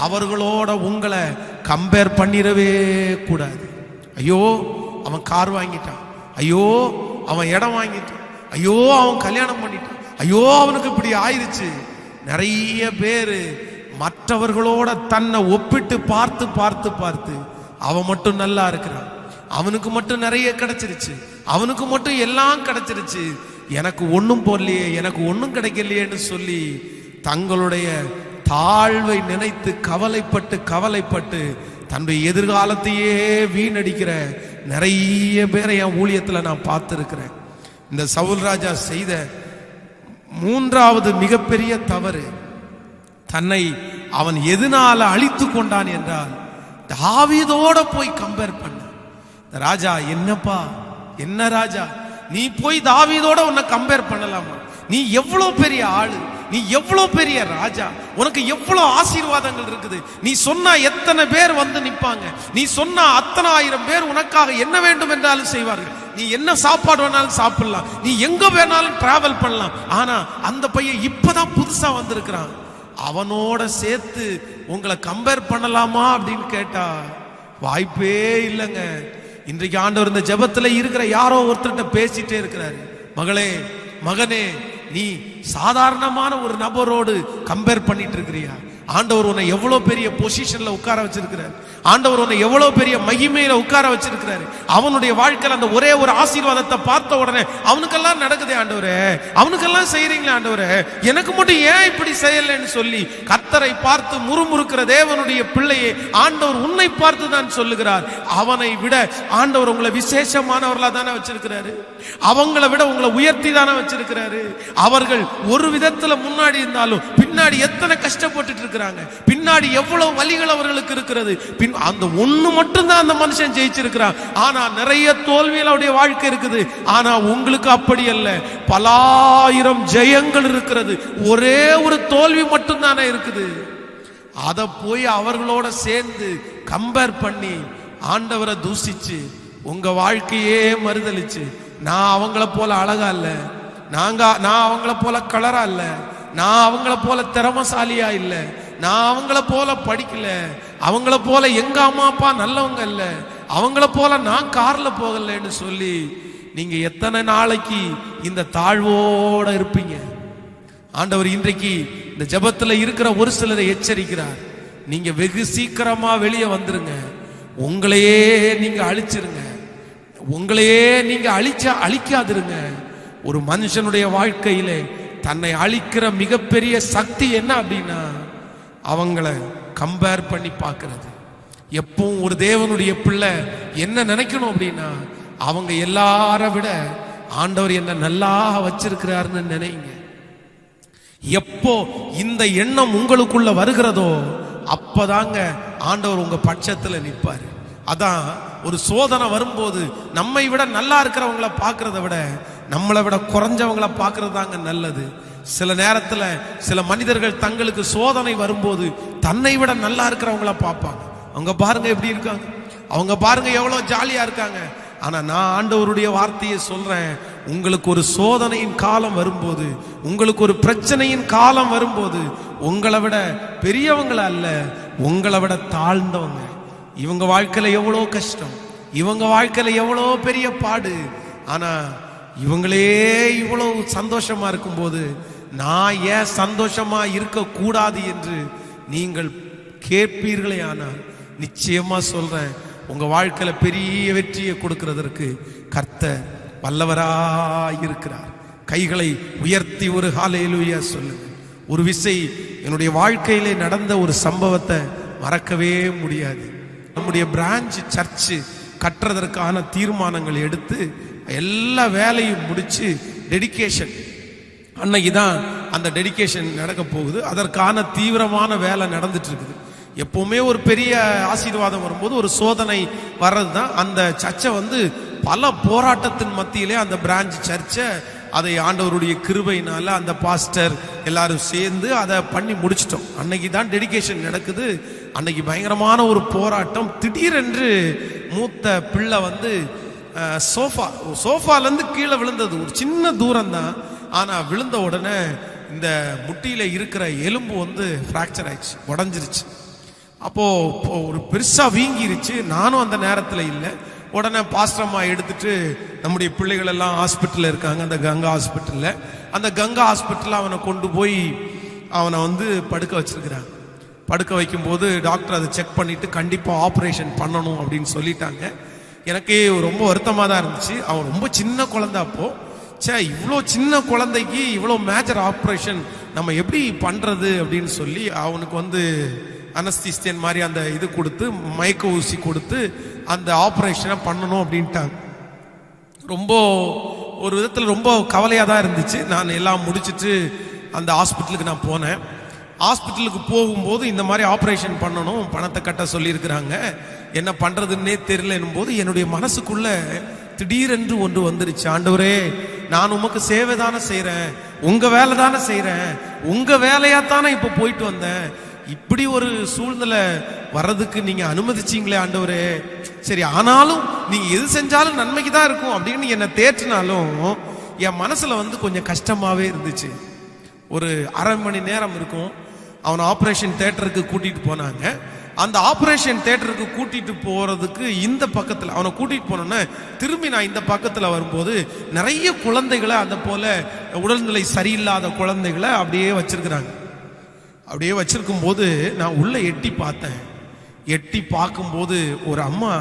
அவர்களோட உங்களை கம்பேர் பண்ணிடவே கூடாது. ஐயோ அவன் கார் வாங்கிட்டான், ஐயோ அவன் இடம் வாங்கிட்டான், ஐயோ அவன் கல்யாணம் பண்ணிட்டான், ஐயோ அவனுக்கு இப்படி ஆயிருச்சு. நிறைய பேரு மற்றவர்களோட தன்னை ஒப்பிட்டு பார்த்து பார்த்து பார்த்து அவன் மட்டும் நல்லா இருக்கிறான், அவனுக்கு மட்டும் நிறைய கிடைச்சிருச்சு, அவனுக்கு மட்டும் எல்லாம் கிடைச்சிருச்சு, எனக்கு ஒன்னும் போடலையே, எனக்கு ஒன்னும் கிடைக்கலையேன்னு சொல்லி தங்களுடைய தாழ்வை நினைத்து கவலைப்பட்டு கவலைப்பட்டு தன்னுடைய எதிர்காலத்தையே வீணடிக்கிற நிறைய பேரை என் ஊழியத்துல நான் பார்த்திருக்கிறேன். இந்த சவுல் ராஜா செய்த மூன்றாவது மிகப்பெரிய தவறு, தன்னை அவன் எதனால அழித்து கொண்டான் என்றால் தாவீதோட போய் கம்பேர் பண்ண. ராஜா என்னப்பா, என்ன ராஜா நீ போய் தாவீதோட உன்னை கம்பேர் பண்ணலாமா? நீ எவ்வளவு பெரிய ஆளு, நீ எவ்வளவு பெரிய ராஜா, உனக்கு எவ்வளவு ஆசீர்வாதங்கள் இருக்குது. நீ சொன்னா எத்தனை பேர் வந்து நிப்பாங்க, நீ சொன்னா அத்தனை ஆயிரம் பேர் உனக்காக என்ன வேண்டும் என்றாலும் செய்வார்கள். நீ என்ன சாப்பாடு வேணாலும் சாப்பிடலாம், நீ எங்க வேணாலும் டிராவல் பண்ணலாம். ஆனா அந்த பையன் இப்பதான் புதுசா வந்திருக்கிறான், அவனோட சேர்த்து உங்களை கம்பேர் பண்ணலாமா அப்படின்னு கேட்டா வாய்ப்பே இல்லைங்க. இன்றைக்கு ஆண்டவர் இந்த ஜெபத்துல இருக்கிற யாரோ ஒருத்தர்கிட்ட பேசிட்டே இருக்கிறாரு. மகளே மகனே, நீ சாதாரணமான ஒரு நபரோடு கம்பேர் பண்ணிட்டு இருக்கிறியா? ஆண்டவர் உன்னை எவ்வளவு பெரிய பொசிஷன்ல உட்கார வச்சிருக்கிறார். ஆண்டவர் உன்னை எவ்வளவு பெரிய மகிமையில உட்கார வச்சிருக்கிறாரு. அவனுடைய வாழ்க்கையில் அந்த ஒரே ஒரு ஆசீர்வாதத்தை பார்த்த உடனே அவனுக்கெல்லாம் நடக்குதே ஆண்டவரே, அவனுக்கெல்லாம் செய்யறீங்களே ஆண்டவரே, எனக்கு மட்டும் ஏன் இப்படி செய்யலன்னு சொல்லி கர்த்தரை பார்த்து முறுமுறுக்கிற தேவனுடைய பிள்ளையை ஆண்டவர் உன்னை பார்த்து தான் சொல்லுகிறார். அவனை விட ஆண்டவர் உங்களை விசேஷமானவர்களா தானே வச்சிருக்கிறாரு. அவங்களை விட உங்களை உயர்த்தி தானே வச்சிருக்கிறாரு. அவர்கள் ஒரு விதத்துல முன்னாடி இருந்தாலும் பின்னாடி எத்தனை கஷ்டப்பட்டு இருக்கிறாங்க, பின்னாடி எவ்வளவு வலிகள் அவர்களுக்கு இருக்கிறது. அந்த ஒண்ணு மட்டும் தான் அந்த மனுஷன் ஜெயிச்சிருக்கிறான். ஆனா நிறைய தோல்வியில் அவருடைய வாழ்க்கை இருக்குது. ஆனா உங்களுக்கு அப்படி அல்ல, பலாயிரம் ஜெயங்கள் இருக்கிறது, ஒரே ஒரு தோல்வி மட்டும் தானே இருக்குது. அத போய் அவர்களோட சேர்ந்து கம்பேர் பண்ணி ஆண்டவரை தூசிச்சு உங்க வாழ்க்கையே மறுதலிச்சு, நான் அவங்கள போல அழகா இல்ல, நான் அவங்கள போல கலரா இல்ல, நான் அவங்கள போல திறமசாலியா இல்ல, நான் அவங்கள போல படிக்கல, அவங்கள போல எங்க அம்மா அப்பா நல்லவங்க இல்ல, அவங்கள போல நான் கார்ல போகலன்னு சொல்லி நீங்க எத்தனை நாளைக்கு இந்த தாழ்வோட இருப்பீங்க? ஆண்டவர் இன்றைக்கு இந்த ஜெபத்துல இருக்கிற ஒரு சிலரை எச்சரிக்கிறார். நீங்க வெகு சீக்கிரமா வெளியே வந்துருங்க. உங்களையே நீங்க அழிச்சிருங்க. உங்களையே நீங்க அழிக்காதிருங்க. ஒரு மனுஷனுடைய வாழ்க்கையிலே தன்னை அழிக்கிற மிகப்பெரிய சக்தி என்ன அப்படின்னா, அவங்கள கம்பேர் பண்ணி பார்க்கிறது. எப்பவும் ஒரு தேவனுடைய பிள்ளை என்ன நினைக்கணும் அப்படின்னா, அவங்க எல்லார விட ஆண்டவர் என்ன நல்லா வச்சிருக்கிறாருன்னு நினைங்க. எப்போ இந்த எண்ணம் உங்களுக்குள்ள வருகிறதோ அப்பதாங்க ஆண்டவர் உங்க பட்சத்துல நிற்பாரு. அதான் ஒரு சோதனை வரும்போது நம்மை விட நல்லா இருக்கிறவங்கள பார்க்கறத விட நம்மளை விட குறைஞ்சவங்கள பார்க்கறது தாங்க நல்லது. சில நேரத்துல சில மனிதர்கள் தங்களுக்கு சோதனை வரும்போது தன்னை விட நல்லா இருக்கிறவங்கள பார்ப்பாங்க. அவங்க பாருங்க எப்படி இருக்காங்க, அவங்க பாருங்க எவ்வளவு ஜாலியா இருக்காங்க. ஆனா நான் ஆண்டவருடைய வார்த்தையை சொல்றேன், உங்களுக்கு ஒரு சோதனையின் காலம் வரும்போது, உங்களுக்கு ஒரு பிரச்சனையின் காலம் வரும்போது, உங்களை விட பெரியவங்கள அல்ல, உங்களை விட தாழ்ந்தவங்க, இவங்க வாழ்க்கையில எவ்வளோ கஷ்டம், இவங்க வாழ்க்கையில எவ்வளோ பெரிய பாடு, ஆனா இவங்களே இவ்வளவு சந்தோஷமா இருக்கும்போது நான் ஏன் சந்தோஷமா இருக்க கூடாது என்று நீங்கள் கேட்பீர்களே. ஆனால் நிச்சயமா சொல்றேன், உங்க வாழ்க்கையில பெரிய வெற்றியை கொடுக்கிறதற்கு கர்த்தர் வல்லவராயிருக்கிறார். கைகளை உயர்த்தி ஒரு ஹல்லேலூயா சொல்லுங்க. ஒரு விசை என்னுடைய வாழ்க்கையிலே நடந்த ஒரு சம்பவத்தை மறக்கவே முடியாது. நம்முடைய பிரான்ச் சர்ச் கட்டுறதற்கான தீர்மானங்கள் எடுத்து எல்லா வேலையும் முடிச்சு டெடிகேஷன் அன்னைக்கு தான் அந்த டெடிகேஷன் நடக்க போகுது. அதற்கான தீவிரமான வேலை நடந்துட்டு இருக்குது. எப்பவுமே ஒரு பெரிய ஆசீர்வாதம் வரும்போது ஒரு சோதனை வர்றது தான். அந்த சர்ச்சை பல போராட்டத்தின் மத்தியிலே அந்த பிரான்ச் சர்ச்சை அதை ஆண்டவருடைய கிருபையினால அந்த பாஸ்டர் எல்லாரும் சேர்ந்து அதை பண்ணி முடிச்சிட்டோம். அன்னைக்கு தான் டெடிகேஷன் நடக்குது. அன்னைக்கு பயங்கரமான ஒரு போராட்டம். திடீரென்று மூத்த பிள்ளை சோஃபாலேருந்து கீழே விழுந்தது. ஒரு சின்ன தூரம் தான், ஆனால் விழுந்த உடனே இந்த முட்டியில இருக்கிற எலும்பு ஃப்ராக்சர் ஆயிடுச்சு, உடஞ்சிருச்சு. அப்போ ஒரு பெருசா வீங்கிருச்சு. நானும் அந்த நேரத்தில் இல்லை. உடனே பாஸ்டர்மா எடுத்துட்டு நம்முடைய பிள்ளைகள் எல்லாம் ஹாஸ்பிட்டலில் இருக்காங்க, அந்த கங்கா ஹாஸ்பிட்டலில். அந்த கங்கா ஹாஸ்பிட்டலில் அவனை கொண்டு போய் அவனை படுக்க வச்சிருக்கிறாங்க. படுக்க வைக்கும்போது டாக்டர் அதை செக் பண்ணிட்டு கண்டிப்பாக ஆப்ரேஷன் பண்ணணும் அப்படின்னு சொல்லிட்டாங்க. எனக்கு ரொம்ப வருத்தமாக தான் இருந்துச்சு. அவன் ரொம்ப சின்ன குழந்தை. அப்போ இவ்வளோ சின்ன குழந்தைக்கு இவ்வளோ மேஜர் ஆப்ரேஷன் நம்ம எப்படி பண்ணுறது அப்படின்னு சொல்லி அவனுக்கு அனஸ்தீசியன் மாதிரி அந்த இது கொடுத்து மயக்க ஊசி கொடுத்து அந்த ஆப்ரேஷனை பண்ணணும் அப்படின்ட்டாங்க. ரொம்ப ஒரு விதத்தில் ரொம்ப கவலையாக தான் இருந்துச்சு. நான் எல்லாம் முடிச்சுட்டு அந்த ஹாஸ்பிட்டலுக்கு நான் போனேன். ஹாஸ்பிட்டலுக்கு போகும்போது இந்த மாதிரி ஆப்ரேஷன் பண்ணணும், பணத்தை கட்ட சொல்லியிருக்கிறாங்க, என்ன பண்ணுறதுன்னே தெரியலன்னும் போது என்னுடைய மனசுக்குள்ள திடீரென்று ஒன்று வந்துருச்சு. ஆண்டவரே, நான் உமக்கு சேவை தானே செய்கிறேன், உங்கள் வேலை தானே செய்கிறேன், உங்கள் வேலையாத்தானே இப்போ போயிட்டு வந்தேன், இப்படி ஒரு சூழ்நிலை வர்றதுக்கு நீங்கள் அனுமதிச்சிங்களே ஆண்டவரே. சரி, ஆனாலும் நீங்கள் எது செஞ்சாலும் நன்மைக்கு தான் இருக்கும் அப்படின்னு என்னை தேற்றினாலும் என் மனசில் கொஞ்சம் கஷ்டமாகவே இருந்துச்சு. ஒரு அரை மணி நேரம் இருக்கும். அவனை ஆப்ரேஷன் தியேட்டருக்கு கூட்டிகிட்டு போனாங்க. அந்த ஆபரேஷன் தியேட்டருக்கு கூட்டிட்டு போறதுக்கு இந்த பக்கத்தில் அவனை கூட்டிட்டு போனோன்னே திரும்பி நான் இந்த பக்கத்தில் வரும்போது நிறைய குழந்தைகளை அந்த போல உடல்நிலை சரியில்லாத குழந்தைகளை அப்படியே வச்சிருக்கிறாங்க. அப்படியே வச்சிருக்கும் போது நான் உள்ள எட்டி பார்த்தேன். எட்டி பார்க்கும்போது ஒரு அம்மா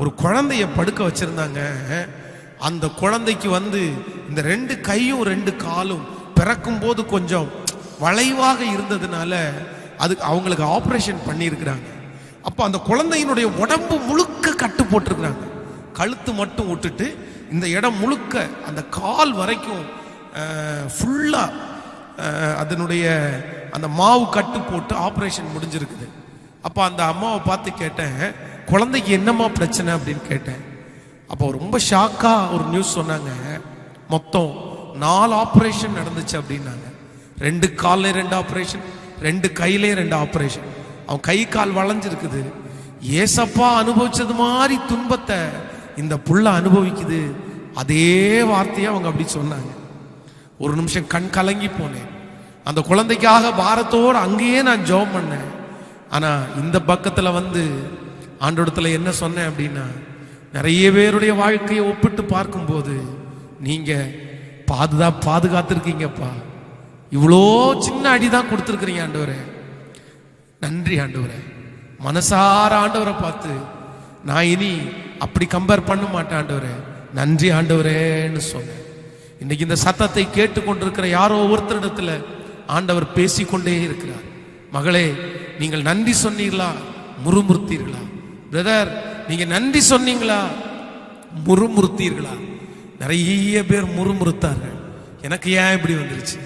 ஒரு குழந்தைய படுக்க வச்சிருந்தாங்க. அந்த குழந்தைக்கு இந்த 2 கையும் 2 காலும் பிறக்கும் போது கொஞ்சம் வளைவாக இருந்ததுனால அதுக்கு அவங்களுக்கு ஆபரேஷன் பண்ணியிருக்கிறாங்க. அப்போ அந்த குழந்தையினுடைய உடம்பு முழுக்க கட்டு போட்டிருக்கிறாங்க. கழுத்து மட்டும் விட்டுட்டு இந்த இடம் முழுக்க அந்த கால் வரைக்கும் ஃபுல்லா அதனுடைய அந்த மாவு கட்டு போட்டு ஆபரேஷன் முடிஞ்சிருக்குது. அப்போ அந்த அம்மாவை பார்த்து கேட்டேன், குழந்தைக்கு என்னம்மா பிரச்சனை அப்படின்னு கேட்டேன். அப்போ ரொம்ப ஷாக்கா ஒரு நியூஸ் சொன்னாங்க, மொத்தம் 4 ஆபரேஷன் நடந்துச்சு அப்படின்னாங்க. 2 கால்ல 2 ஆபரேஷன், 2 கையிலே 2 ஆபரேஷன். அவன் கை கால் வளைஞ்சிருக்குது. ஏசப்பா அனுபவிச்சது மாதிரி துன்பத்தை இந்த புள்ள அனுபவிக்குது. அதே வார்த்தையை அவங்க அப்படி சொன்னாங்க. ஒரு நிமிஷம் கண் கலங்கி போனேன். அந்த குழந்தைக்காக பாரத்தோடு அங்கேயே நான் ஜெபம் பண்ணேன். ஆனா இந்த பக்கத்துல ஆண்டவரிடத்துல என்ன சொன்னேன் அப்படின்னா, நிறைய பேருடைய வாழ்க்கையை ஒப்பிட்டு பார்க்கும்போது நீங்க பாதுகாத்திருக்கீங்கப்பா. இவ்வளோ சின்ன அடிதான் கொடுத்துருக்கிறீங்க ஆண்டவரே, நன்றி ஆண்டவரே. மனசார ஆண்டவரை பார்த்து நான் இனி அப்படி கம்பேர் பண்ண மாட்டேன் ஆண்டவரே, நன்றி ஆண்டவரேன்னு சொன்னேன். இன்னைக்கு இந்த சத்தத்தை கேட்டுக்கொண்டிருக்கிற யாரோ ஒருத்தரிடத்துல ஆண்டவர் பேசிக்கொண்டே இருக்கிறார். மகளே, நீங்கள் நன்றி சொன்னீங்களா, முறுமுறுத்தீர்களா? பிரதர், நீங்க நன்றி சொன்னீங்களா, முறுமுறுத்தீர்களா? நிறைய பேர் முறுமுறுத்தார்கள். எனக்கு ஏன் இப்படி வந்துருச்சு,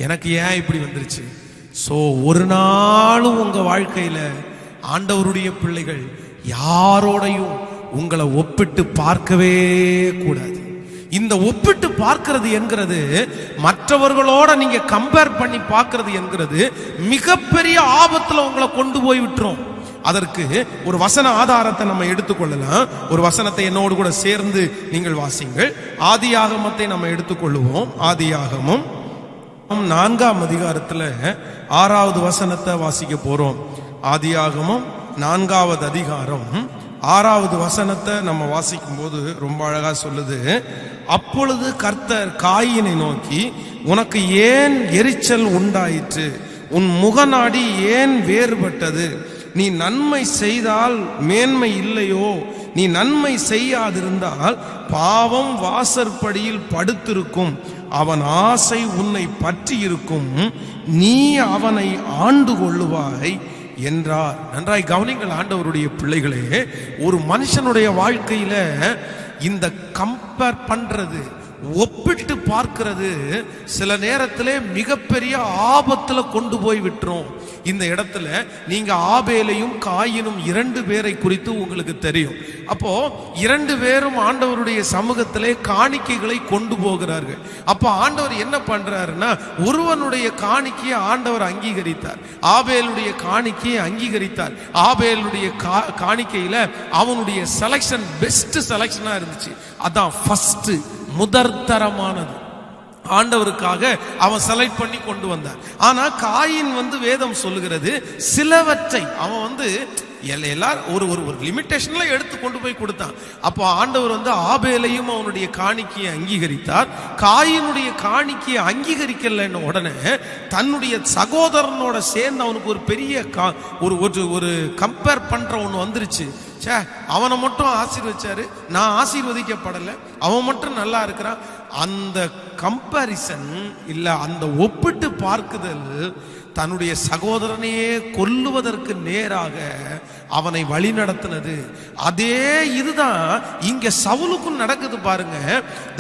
எனக்கு ஏன் இப்படி வந்துருச்சு. சோ ஒரு நாளும் உங்க வாழ்க்கையில ஆண்டவருடைய பிள்ளைகள் யாரோடையும் உங்களை ஒப்பிட்டு பார்க்கவே கூடாது. இந்த ஒப்பிட்டு பார்க்கிறது என்கிறது, மற்றவர்களோட நீங்க கம்பேர் பண்ணி பார்க்கிறது என்கிறது மிகப்பெரிய ஆபத்துல உங்களை கொண்டு போய் விட்டுரும். அதற்கு ஒரு வசன ஆதாரத்தை நம்ம எடுத்துக்கொள்ளலாம். ஒரு வசனத்தை என்னோடு கூட சேர்ந்து நீங்கள் வாசிங்கள். ஆதியாகமத்தை நம்ம எடுத்துக்கொள்ளுவோம். ஆதியாகமம் 4ஆம் அதிகாரத்துல 6வது வசனத்தை வாசிக்க போறோம். ஆதியாகமம் 4வது அதிகாரம் 6வது வசனத்தை நம்ம வாசிக்கும் போது ரொம்ப அழகா சொல்லுது. அப்பொழுது கர்த்தர் காயினை நோக்கி, உனக்கு ஏன் எரிச்சல் உண்டாயிற்று? உன் முகநாடி ஏன் வேறுபட்டது? நீ நன்மை செய்தால் மேன்மை இல்லையோ? நீ நன்மை செய்யாதிருந்தால் பாவம் வாசற்படியில் படுத்திருக்கும். அவன் ஆசை உன்னை பற்றி இருக்கும். நீ அவனை ஆண்டு கொள்ளுவாய் என்றார். நன்றாய் கவனிங்கள் ஆண்டவருடைய பிள்ளைகளே. ஒரு மனுஷனுடைய வாழ்க்கையில இந்த கம்பேர் பண்றது, ஒப்பிட்டு பார்க்கிறது சில நேரத்திலே மிகப்பெரிய ஆபத்துல கொண்டு போய் விட்டுரும். இந்த இடத்துல நீங்க ஆபேலையும் காயினும் 2 பேரை குறித்து உங்களுக்கு தெரியும். அப்போ 2 பேரும் ஆண்டவருடைய சமூகத்திலே காணிக்கைகளை கொண்டு போகிறார்கள். அப்போ ஆண்டவர் என்ன பண்றாருன்னா, ஒருவனுடைய காணிக்கையை ஆண்டவர் அங்கீகரித்தார், ஆபேலுடைய காணிக்கையை அங்கீகரித்தார். ஆபேலுடைய காணிக்கையில அவனுடைய செலக்ஷன் பெஸ்ட் செலக்ஷனா இருந்துச்சு. அதான் ஃபர்ஸ்ட், முதற்தரமானது. ஆண்டவருக்காக அவன் செலக்ட் பண்ணி கொண்டு வந்தான். ஆனா காயின் வேதம் சொல்லுகிறது, சிலவற்றை அவன் எல்லாரும் ஒரு லிமிட்டேஷன்ல எடுத்து கொண்டு போய் கொடுத்தான். அப்போ ஆண்டவர் ஆபேலையும் அவனுடைய காணிக்கையை அங்கீகரித்தார். காயினுடைய காணிக்கையை அங்கீகரிக்கலன்னு உடனே தன்னுடைய சகோதரனோட சேர்ந்து அவனுக்கு ஒரு பெரிய ஒரு கம்பேர் பண்ற ஒன்று வந்துருச்சு. அவனை மட்டும் ஆசீர்வதிச்சாரு, நான் ஆசீர்வதிக்கப்படலை, அவன் மட்டும் நல்லா இருக்கிறான். அந்த கம்பாரிசன் இல்ல, அந்த ஒப்பிட்டு பார்க்குதல் தன்னுடைய சகோதரனையே கொல்லுவதற்கு நேராக அவனை வழி நடத்தினது. அதே இதுதான் இங்க சவுலுக்கும் நடக்குது பாருங்க.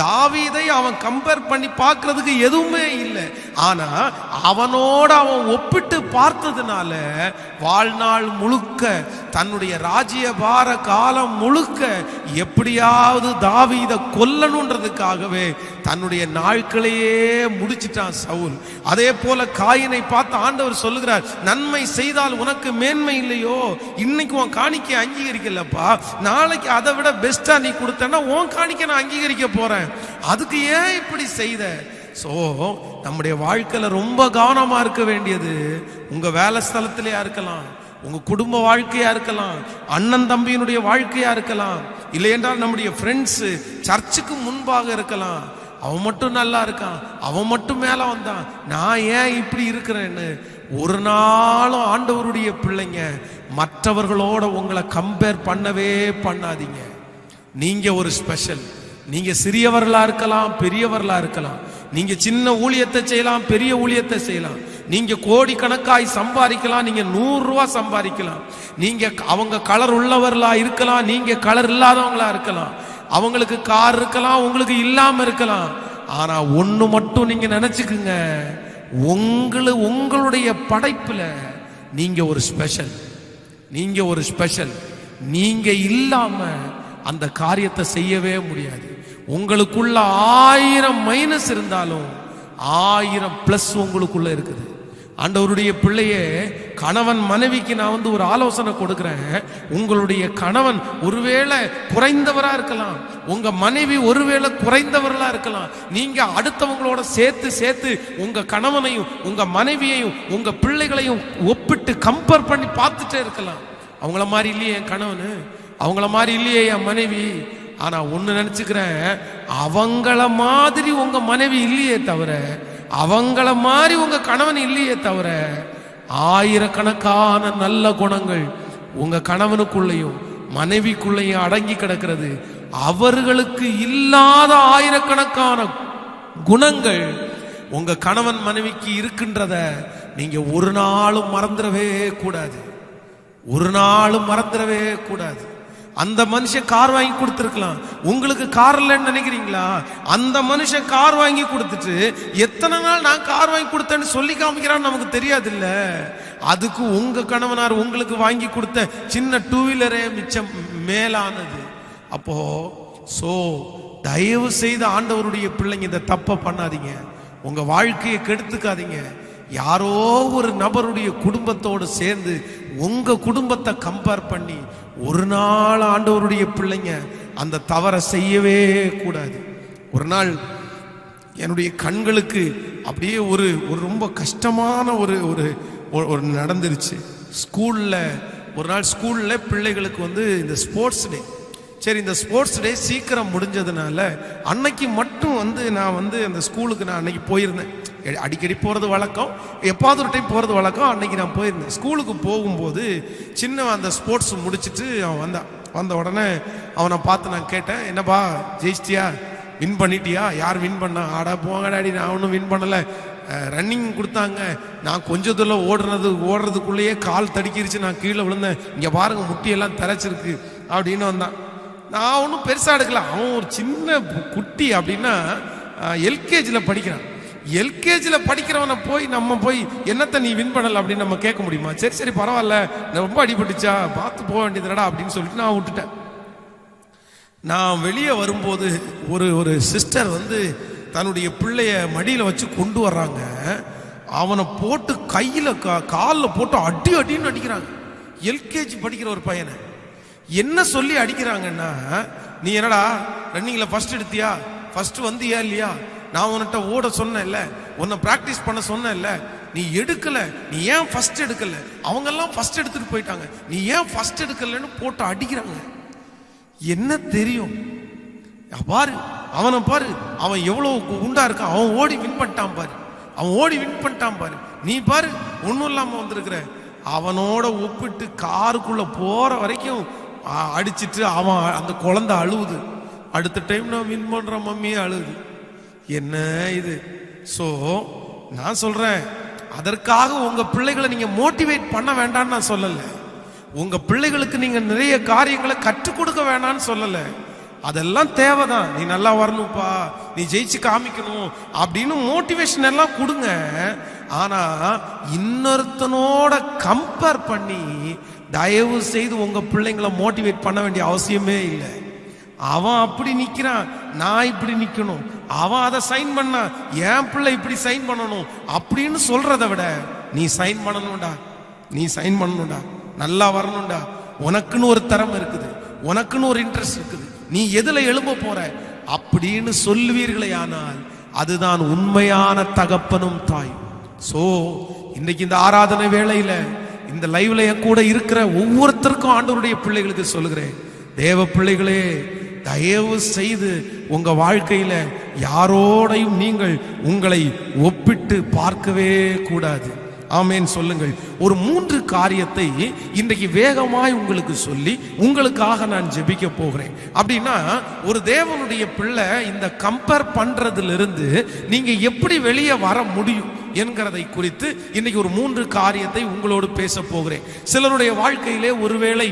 தாவீதை அவன் கம்பேர் பண்ணி பார்க்கிறதுக்கு எதுவுமே இல்லை, ஆனா அவனோட அவன் ஒப்பிட்டு பார்த்ததுனால வாழ்நாள் முழுக்க, தன்னுடைய ராஜ்யபார காலம் முழுக்க எப்படியாவது தாவீதை கொல்லணுன்றதுக்காகவே தன்னுடைய நாட்களையே முடிச்சிட்டான் சவுல். அதே போல காயினை பார்த்து ஆண்டவர் சொல்லுகிறார், நன்மை செய்தால் உனக்கு மேன்மை இல்லையோ? இன்னைக்கு உன் காணிக்கை அங்கீகரிக்கலப்பா, நாளைக்கு அதை விட பெஸ்டா நீ கொடுத்தனா உன் காணிக்கை நான் அங்கீகரிக்க போறேன், அதுக்கு ஏன் இப்படி செய்த? சோ நம்முடைய வாழ்க்கையில ரொம்ப கவனமா இருக்க வேண்டியது, உங்க வேலை ஸ்தலத்திலேயா இருக்கலாம், உங்க குடும்ப வாழ்க்கையா இருக்கலாம், அண்ணன் தம்பியினுடைய வாழ்க்கையா இருக்கலாம், இல்லை என்றால் நம்முடைய ஃப்ரெண்ட்ஸ் சர்ச்சுக்கு முன்பாக இருக்கலாம். அவன் மட்டும் நல்லா இருக்கான், அவன் மட்டும் மேல வந்தான், நான் ஏன் இப்படி இருக்கிறேன்னு ஒரு நாளும் ஆண்டவருடைய பிள்ளைங்க மற்றவர்களோட உங்களை கம்பேர் பண்ணவே பண்ணாதீங்க. நீங்க ஒரு ஸ்பெஷல். நீங்க சிறியவர்களா இருக்கலாம், பெரியவர்களா இருக்கலாம். நீங்க சின்ன ஊழியத்தை செய்யலாம், பெரிய ஊழியத்தை செய்யலாம். நீங்க கோடி கணக்காய் சம்பாதிக்கலாம், நீங்க 100 ரூபாய் சம்பாதிக்கலாம். நீங்க அவங்க கலர் உள்ளவர்களா இருக்கலாம், நீங்க கலர் இல்லாதவங்களா இருக்கலாம். அவங்களுக்கு கார் இருக்கலாம், உங்களுக்கு இல்லாம இருக்கலாம். ஆனா ஒண்ணு மட்டும் நீங்க நினைச்சுக்குங்க, உங்களுடைய படைப்புல நீங்க ஒரு ஸ்பெஷல். நீங்க ஒரு ஸ்பெஷல். நீங்க இல்லாம அந்த காரியத்தை செய்யவே முடியாது. உங்களுக்குள்ள 1000 மைனஸ் இருந்தாலும் 1000 பிளஸ் உங்களுக்குள்ள இருக்குது. ஆண்டவருடைய பிள்ளையே, கணவன் மனைவிக்கு நான் ஒரு ஆலோசனை கொடுக்கிறேன். உங்களுடைய கணவன் ஒருவேளை குறைந்தவரா இருக்கலாம், உங்க மனைவி ஒருவேளை குறைந்தவர்களா இருக்கலாம். நீங்க அடுத்தவங்களோட சேர்த்து உங்க கணவனையும் உங்க மனைவியையும் உங்க பிள்ளைகளையும் ஒப்பிட்டு கம்பேர் பண்ணி பார்த்துட்டே இருக்கலாம். அவங்கள மாதிரி இல்லையே என் கணவனு, அவங்கள மாதிரி இல்லையே என் மனைவி. ஆனா ஒண்ணு நினைச்சுக்கிறேன், அவங்கள மாதிரி உங்க மனைவி இல்லையே தவிர, அவங்கள மாதிரி உங்க கணவன் இல்லையே தவிர, ஆயிரக்கணக்கான நல்ல குணங்கள் உங்க கணவனுக்குள்ளேயும் மனைவிக்குள்ளேயும் அடங்கி கிடக்கிறது. அவர்களுக்கு இல்லாத ஆயிரக்கணக்கான குணங்கள் உங்க கணவன் மனைவிக்கு இருக்கின்றத நீங்க ஒரு நாளும் மறந்துடவே கூடாது. ஒரு நாளும் மறந்துடவே கூடாது. அந்த மனுஷன் கார் வாங்கி கொடுத்துருக்கலாம், உங்களுக்கு கார் இல்லைன்னு நினைக்கிறீங்களா? அந்த மனுஷன் கார் வாங்கி கொடுத்துட்டு எத்தனை நாள் நான் கார் வாங்கி கொடுத்தேன்னு சொல்லி காமிக்கிறான்னு நமக்கு தெரியாது இல்ல. அதுக்கு உங்க கணவனார் உங்களுக்கு வாங்கி கொடுத்த சின்ன 2 வீலரே மிச்சம் மேலானது. அப்போ தயவு செய்து ஆண்டவருடைய பிள்ளைங்க இந்த தப்பை பண்ணாதீங்க, உங்க வாழ்க்கையை கெடுத்துக்காதீங்க. யாரோ ஒரு நபருடைய குடும்பத்தோடு சேர்ந்து உங்க குடும்பத்தை கம்பேர் பண்ணி ஒரு நாள் ஆண்டவருடைய பிள்ளைங்க அந்த தவறை செய்யவே கூடாது. ஒரு நாள் என்னுடைய கண்களுக்கு அப்படியே ஒரு ரொம்ப கஷ்டமான ஒரு நடந்துருச்சு. ஒரு நாள் ஸ்கூல்ல பிள்ளைகளுக்கு இந்த ஸ்போர்ட்ஸ் டே. சரி, இந்த ஸ்போர்ட்ஸ் டே சீக்கிரம் முடிஞ்சதுனால அன்னைக்கு மட்டும் நான் அந்த ஸ்கூலுக்கு நான் அன்னைக்கு போயிருந்தேன். அடிக்கடி போகிறது வழக்கம், எப்பாவது ஒரு டைம் போகிறது வழக்கம். அன்னைக்கு நான் போயிருந்தேன். ஸ்கூலுக்கு போகும்போது சின்னவன் அந்த ஸ்போர்ட்ஸ் முடிச்சுட்டு அவன் வந்த உடனே அவனை பார்த்து நான் கேட்டேன், என்னப்பா ஜெயிச்சிட்டியா, வின் பண்ணிட்டியா? யார் வின் பண்ணா? ஆடா போங்க டாடி, நான் ஒன்றும் வின் பண்ணலை. ரன்னிங் கொடுத்தாங்க, நான் கொஞ்ச தூரம் ஓடுறதுக்குள்ளேயே கால் தடுக்கிருச்சு, நான் கீழே விழுந்தேன், இங்கே பாருங்க முட்டியெல்லாம் தரைச்சிருக்கு அப்படின்னு வந்தான். நான் ஒன்றும் பெருசாக எடுக்கல. அவன் ஒரு சின்ன குட்டி அப்படின்னா எல்கேஜியில் படிக்கிறான். எல்கேஜியில் படிக்கிறவனை நம்ம போய் என்னத்தை நீ வின் பண்ணல அப்படின்னு நம்ம கேட்க முடியுமா? சரி பரவாயில்ல, நான் ரொம்ப அடிபட்டுச்சா, பார்த்து போக வேண்டியதுடா அப்படின்னு சொல்லிட்டு நான் விட்டுட்டேன். நான் வெளியே வரும்போது ஒரு சிஸ்டர் தன்னுடைய பிள்ளைய மடியில் வச்சு கொண்டு வர்றாங்க. அவனை போட்டு கையில் காலில் போட்டு அடின்னு அடிக்கிறாங்க. எல்கேஜி படிக்கிற ஒரு பையனை என்ன சொல்லி அடிக்கிறாங்கன்னா, நீ என்னடா ரன்னிங்கில் ஃபர்ஸ்ட் எடுத்தியா, ஃபர்ஸ்ட் வந்தியா இல்லையா, நான் உன்கிட்ட ஓட சொன்னேன்ல, உன்னை பிராக்டிஸ் பண்ண சொன்னேன்ல, நீ எடுக்கல, நீ ஏன் ஃபர்ஸ்ட் எடுக்கல, அவங்கெல்லாம் ஃபர்ஸ்ட் எடுத்துட்டு போயிட்டாங்க, நீ ஏன் ஃபர்ஸ்ட் எடுக்கலன்னு போட்டு அடிக்கிறாங்க. என்ன தெரியும் பாரு, அவனை பாரு, அவன் எவ்வளவு குண்டா இருக்கான், அவன் ஓடி வின் பண்ணிட்டான் பாரு, அவன் ஓடி வின் பண்ணிட்டான் பாரு, நீ பாரு ஒன்றும் இல்லாமல் வந்திருக்கிற. அவனோட ஒப்பிட்டு காருக்குள்ள போற வரைக்கும் அடிச்சிட்டு அவன் அந்த குழந்தை அழுவுது. அடுத்த டைம் நான் வின் பண்ற மம்மியே அழுகுது. என்ன இது? நான் சொல்றேன், அதற்காக உங்க பிள்ளைகளை நீங்க மோட்டிவேட் பண்ண வேண்டாம்னு நான் சொல்லல. உங்க பிள்ளைகளுக்கு நீங்க நிறைய காரியங்களை கற்றுக் கொடுக்க வேண்டாம்னு சொல்லல. அதெல்லாம் தேவைதான். நீ நல்லா வரணும்ப்பா, நீ ஜெயிச்சு காமிக்கணும் அப்படின்னு மோட்டிவேஷன் எல்லாம் கொடுங்க. ஆனா இன்னொருத்தனோட கம்பேர் பண்ணி தயவு செய்து உங்க பிள்ளைங்களை மோட்டிவேட் பண்ண வேண்டிய அவசியமே இல்லை. அவன் அப்படி நிக்கிறான், நான் இப்படி நிக்கணும், அவன் அதை சைன் பண்ணா என் பிள்ளை இப்படி சைன் பண்ணணும் அப்படின்னு சொல்றதை விட நீ சைன் பண்ணணும்டா, நீ சைன் பண்ணணும்டா, நல்லா வரணும்டா, உனக்குன்னு ஒரு திறமை இருக்குது, உனக்குன்னு ஒரு இன்ட்ரெஸ்ட் இருக்குது, நீ எதுல எழும்ப போற அப்படின்னு சொல்லுவீர்களே, ஆனால் அதுதான் உண்மையான தகப்பனும் தாயும். இன்னைக்கு இந்த ஆராதனை வேளையில இந்த லைவ்ல என் கூட இருக்கிற ஒவ்வொருத்தருக்கும் ஆண்டவருடைய பிள்ளைகளுக்கு சொல்லுகிறேன், தேவ பிள்ளைகளே, தயவு செய்து உங்க வாழ்க்கையில யாரோடையும் நீங்கள் உங்களை ஒப்பிட்டு பார்க்கவே கூடாது. ஆமேன் சொல்லுங்கள். ஒரு 3 காரியத்தை இன்றைக்கு வேகமாய் உங்களுக்கு சொல்லி உங்களுக்காக நான் ஜெபிக்க போகிறேன். அப்படின்னா ஒரு தேவனுடைய பிள்ளை இந்த கம்பேர் பண்றதுல இருந்து நீங்க எப்படி வெளியே வர முடியும் என்கிறதை குறித்து இன்னைக்கு ஒரு 3 காரியத்தை உங்களோடு பேச போகிறேன். சிலருடைய வாழ்க்கையிலே ஒருவேளை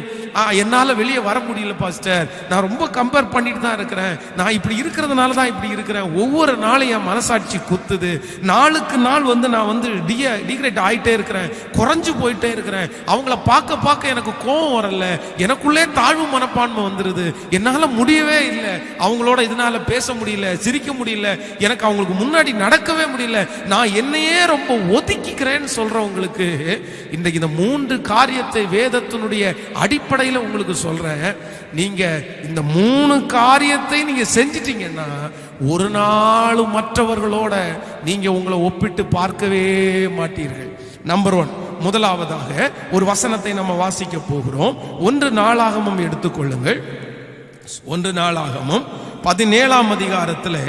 என்னால வெளியே வர முடியல பாஸ்டர், நான் ரொம்ப கம்பேர் பண்ணிட்டு தான் இருக்கிறேன், நான் இப்படி இருக்கிறதுனால தான் இப்படி இருக்கிறேன், ஒவ்வொரு நாளும் என் மனசாட்சி குத்துது, நாளுக்கு நாள் நான் டிகிரேட் ஆயிட்டே இருக்கிறேன், குறைஞ்சு போயிட்டே இருக்கிறேன், அவங்கள பார்க்க பார்க்க எனக்கு கோபம் வரல, எனக்குள்ளே தாழ்வு மனப்பான்மை வந்துருது, என்னால முடியவே இல்லை, அவங்களோட இதனால பேச முடியல, சிரிக்க முடியல, எனக்கு அவங்களுக்கு முன்னாடி நடக்கவே முடியல, நான் என்னையே ரொம்ப ஒதுக்கிக்கிறேன்னு சொல்றவங்களுக்கு இன்றைக்கு இந்த 3 காரியத்தை வேதத்தினுடைய அடிப்படையில் உங்களுக்கு சொல்றேன். நீங்க இந்த 3 காரியத்தை நீங்க செஞ்சிட்டீங்கன்னா ஒரு நாள் மற்றவர்களோட நீங்க உங்களை ஒப்பிட்டு பார்க்கவே மாட்டீர்கள். நம்பர் 1, முதலாவதாக ஒரு வசனத்தை நம்ம வாசிக்க போகிறோம். 1 நாளாகமம் எடுத்துக்கொள்ளுங்கள். 1 நாளாகமம் 17ஆம் அதிகாரத்தில்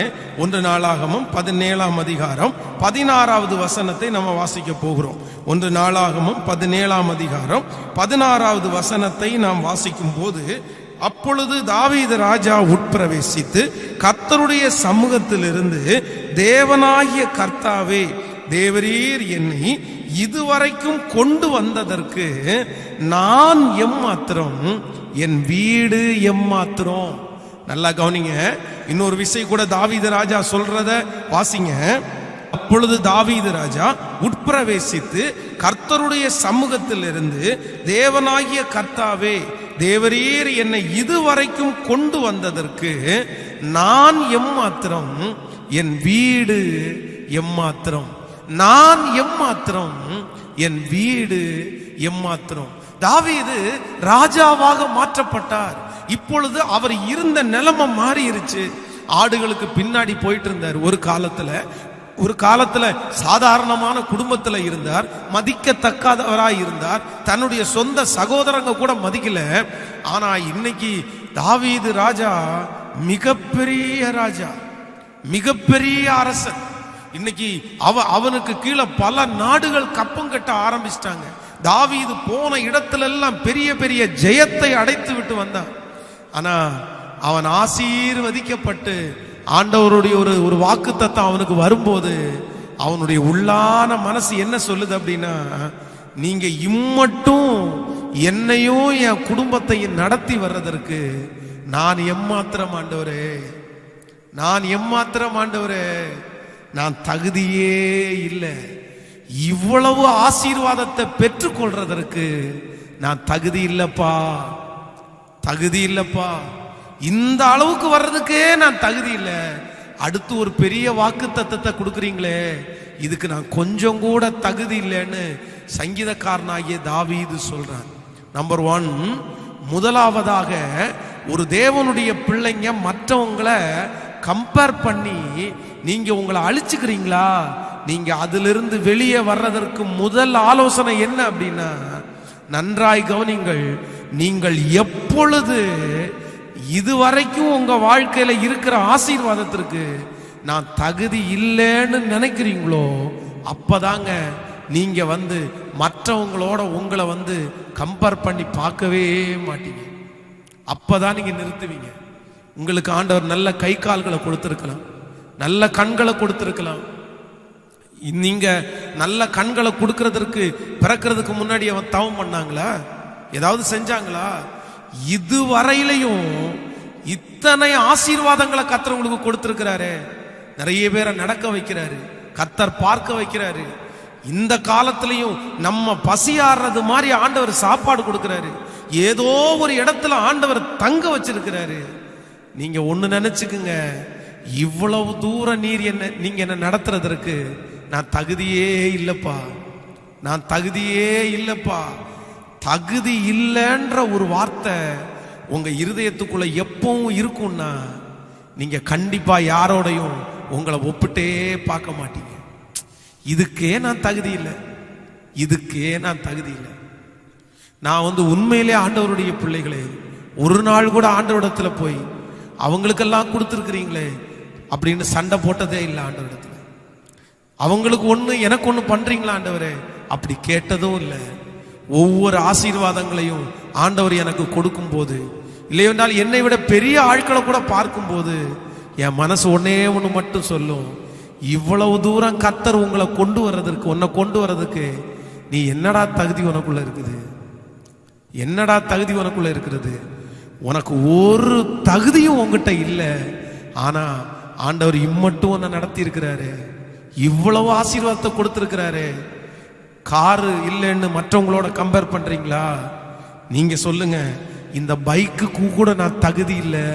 1 நாளாகமம் 17ஆம் அதிகாரம் 16வது வசனத்தை நம்ம வாசிக்க போகிறோம். 1 நாளாகமம் 17ஆம் அதிகாரம் 16வது வசனத்தை நாம் வாசிக்கும் போது, அப்பொழுது தாவீது ராஜா உட்பிரவேசித்து கர்த்தருடைய சமூகத்திலிருந்து, தேவனாகிய கர்த்தாவே, தேவரீர் என்னை இதுவரைக்கும் கொண்டு வந்ததற்கு நான் எம்மாத்திரம், என் வீடு எம்மாத்திரம். நல்லா கவனிங்க, இன்னொரு விஷயம் கூட தாவீது ராஜா சொல்றத வாசிங்க. அப்பொழுது தாவீது ராஜா உட்பிரவேசித்து கர்த்தருடைய சமூகத்தில் இருந்து, தேவனாகிய கர்த்தாவே, தேவரீர் என்னை இதுவரைக்கும் கொண்டு வந்ததற்கு நான் எம்மாத்திரம், என் வீடு எம்மாத்திரம். நான் எம்மாத்திரம், என் வீடு எம்மாத்திரம். தாவீது ராஜாவாக மாற்றப்பட்டார். இப்பொழுது அவர் இருந்த நிலைமை மாறிடுச்சு. ஆடுகளுக்கு பின்னாடி போயிட்டு இருந்தார். ஒரு காலத்துல சாதாரணமான குடும்பத்துல இருந்தார், மதிக்கத்தக்காதவராய் இருந்தார், தன்னுடைய சொந்த சகோதரங்க கூட மதிக்கல. ஆனா இன்னைக்கு தாவீது ராஜா மிகப்பெரிய ராஜா, மிகப்பெரிய அரசன். இன்னைக்கு அவனுக்கு கீழே பல நாடுகள் கப்பம் கட்ட ஆரம்பிச்சிட்டாங்க. தாவீது போன இடத்துல எல்லாம் பெரிய பெரிய ஜெயத்தை அடைத்து விட்டு வந்தான். ஆனா அவன் ஆசீர்வதிக்கப்பட்டு ஆண்டவருடைய ஒரு வாக்குத்தத்தம் அவனுக்கு வரும்போது அவனுடைய உள்ளான மனசு என்ன சொல்லுது அப்படின்னா, நீங்க இம்மட்டும் என்னையும் என் குடும்பத்தையும் நடத்தி வர்றதற்கு நான் எம்மாத்திரம் ஆண்டவரே, நான் எம்மாத்திரம் ஆண்டவரே, நான் தகுதியே இல்லை, இவ்வளவு ஆசீர்வாதத்தை பெற்றுக்கொள்றதற்கு நான் தகுதி இல்லப்பா, தகுதி இல்லப்பா, இந்த அளவுக்கு வர்றதுக்கே நான் தகுதி இல்லை, அடுத்து ஒரு பெரிய வாக்கு தத்தத்தை கொடுக்குறீங்களே, இதுக்கு நான் கொஞ்சம் கூட தகுதி இல்லைன்னு சங்கீதக்காரனாகிய தாவீது சொல்றான். நம்பர் 1, முதலாவதாக ஒரு தேவனுடைய பிள்ளைங்க மற்றவங்களை கம்பேர் பண்ணி நீங்க உங்களை அழிச்சுக்கிறீங்களா, நீங்க அதிலிருந்து வெளியே வர்றதற்கு முதல் ஆலோசனை என்ன அப்படின்னா, நன்றாய் கவனிங்கள். நீங்கள் எப்பொழுது இதுவரைக்கும் உங்க வாழ்க்கையில இருக்கிற ஆசீர்வாதத்திற்கு நான் தகுதி இல்லைன்னு நினைக்கிறீங்களோ, அப்பதாங்க நீங்க மற்றவங்களோட உங்களை கம்பேர் பண்ணி பார்க்கவே மாட்டீங்க. அப்பதான் நீங்க நிறுத்துவீங்க. உங்களுக்கு ஆண்டவர் நல்ல கை கால்களை கொடுத்திருக்கலாம், நல்ல கண்களை கொடுத்திருக்கலாம். நீங்க நல்ல கண்களை கொடுக்கறதற்கு பிறக்கிறதுக்கு முன்னாடி அவன் தவம் பண்ணாங்களா, ஏதாவது செஞ்சாங்களா? இதுவரையிலையும் இத்தனை ஆசீர்வாதங்களை கர்த்தர் உங்களுக்கு கொடுத்திருக்கிறாரு. நிறைய பேரை நடக்க வைக்கிறாரு, கர்த்தர் பார்க்க வைக்கிறாரு. இந்த காலத்திலையும் நம்ம பசியாடுறது மாதிரி ஆண்டவர் சாப்பாடு கொடுக்கிறாரு. ஏதோ ஒரு இடத்துல ஆண்டவர் தங்க வச்சிருக்கிறாரு. நீங்க ஒண்ணு நினைச்சுக்குங்க, இவ்வளவு தூரம் நீங்க என்ன நடத்துறதற்கு நான் தகுதியே இல்லப்பா, நான் தகுதியே இல்லப்பா. தகுதி இல்லைன்ற ஒரு வார்த்தை உங்க இருதயத்துக்குள்ள எப்பவும் இருக்கும்னா நீங்க கண்டிப்பா யாரோடையும் உங்களை ஒப்பிட்டே பார்க்க மாட்டீங்க. இதுக்கே நான் தகுதி இல்லை, இதுக்கே நான் தகுதி இல்லை. நான் உண்மையிலே ஆண்டவருடைய பிள்ளைகளே, ஒரு நாள் கூட ஆண்டவரிடத்துல போய் அவங்களுக்கெல்லாம் கொடுத்துருக்கிறீங்களே அப்படின்னு சண்டை போட்டதே இல்லை ஆண்டவரிடத்துல. அவங்களுக்கு ஒண்ணு எனக்கு ஒண்ணு பண்றீங்களா ஆண்டவரே அப்படி கேட்டதும் இல்லை. ஒவ்வொரு ஆசீர்வாதங்களையும் ஆண்டவர் எனக்கு கொடுக்கும் போது, இல்லையென்றால் என்னை விட பெரிய ஆட்களை கூட பார்க்கும் போது என் மனசு ஒன்னே ஒண்ணு மட்டும் சொல்லும், இவ்வளவு தூரம் கர்த்தர் உங்களை கொண்டு வர்றதற்கு, உன்னை கொண்டு வர்றதுக்கு நீ என்னடா தகுதி உனக்குள்ள இருக்குது? என்னடா தகுதி உனக்குள்ள இருக்கிறது? உனக்கு ஒரு தகுதியும் உங்ககிட்ட இல்லை. ஆனா ஆண்டவர் இம்மட்டும் உன்னை நடத்தி இருக்கிறாரு, இவ்வளவு ஆசீர்வாதத்தை கொடுத்திருக்கிறாரு. காரு இல்லைன்னு மற்றவங்களோட கம்பேர் பண்றீங்களா? நீங்க சொல்லுங்க, இந்த பைக்கு கூட நான் தகுதி இல்லை,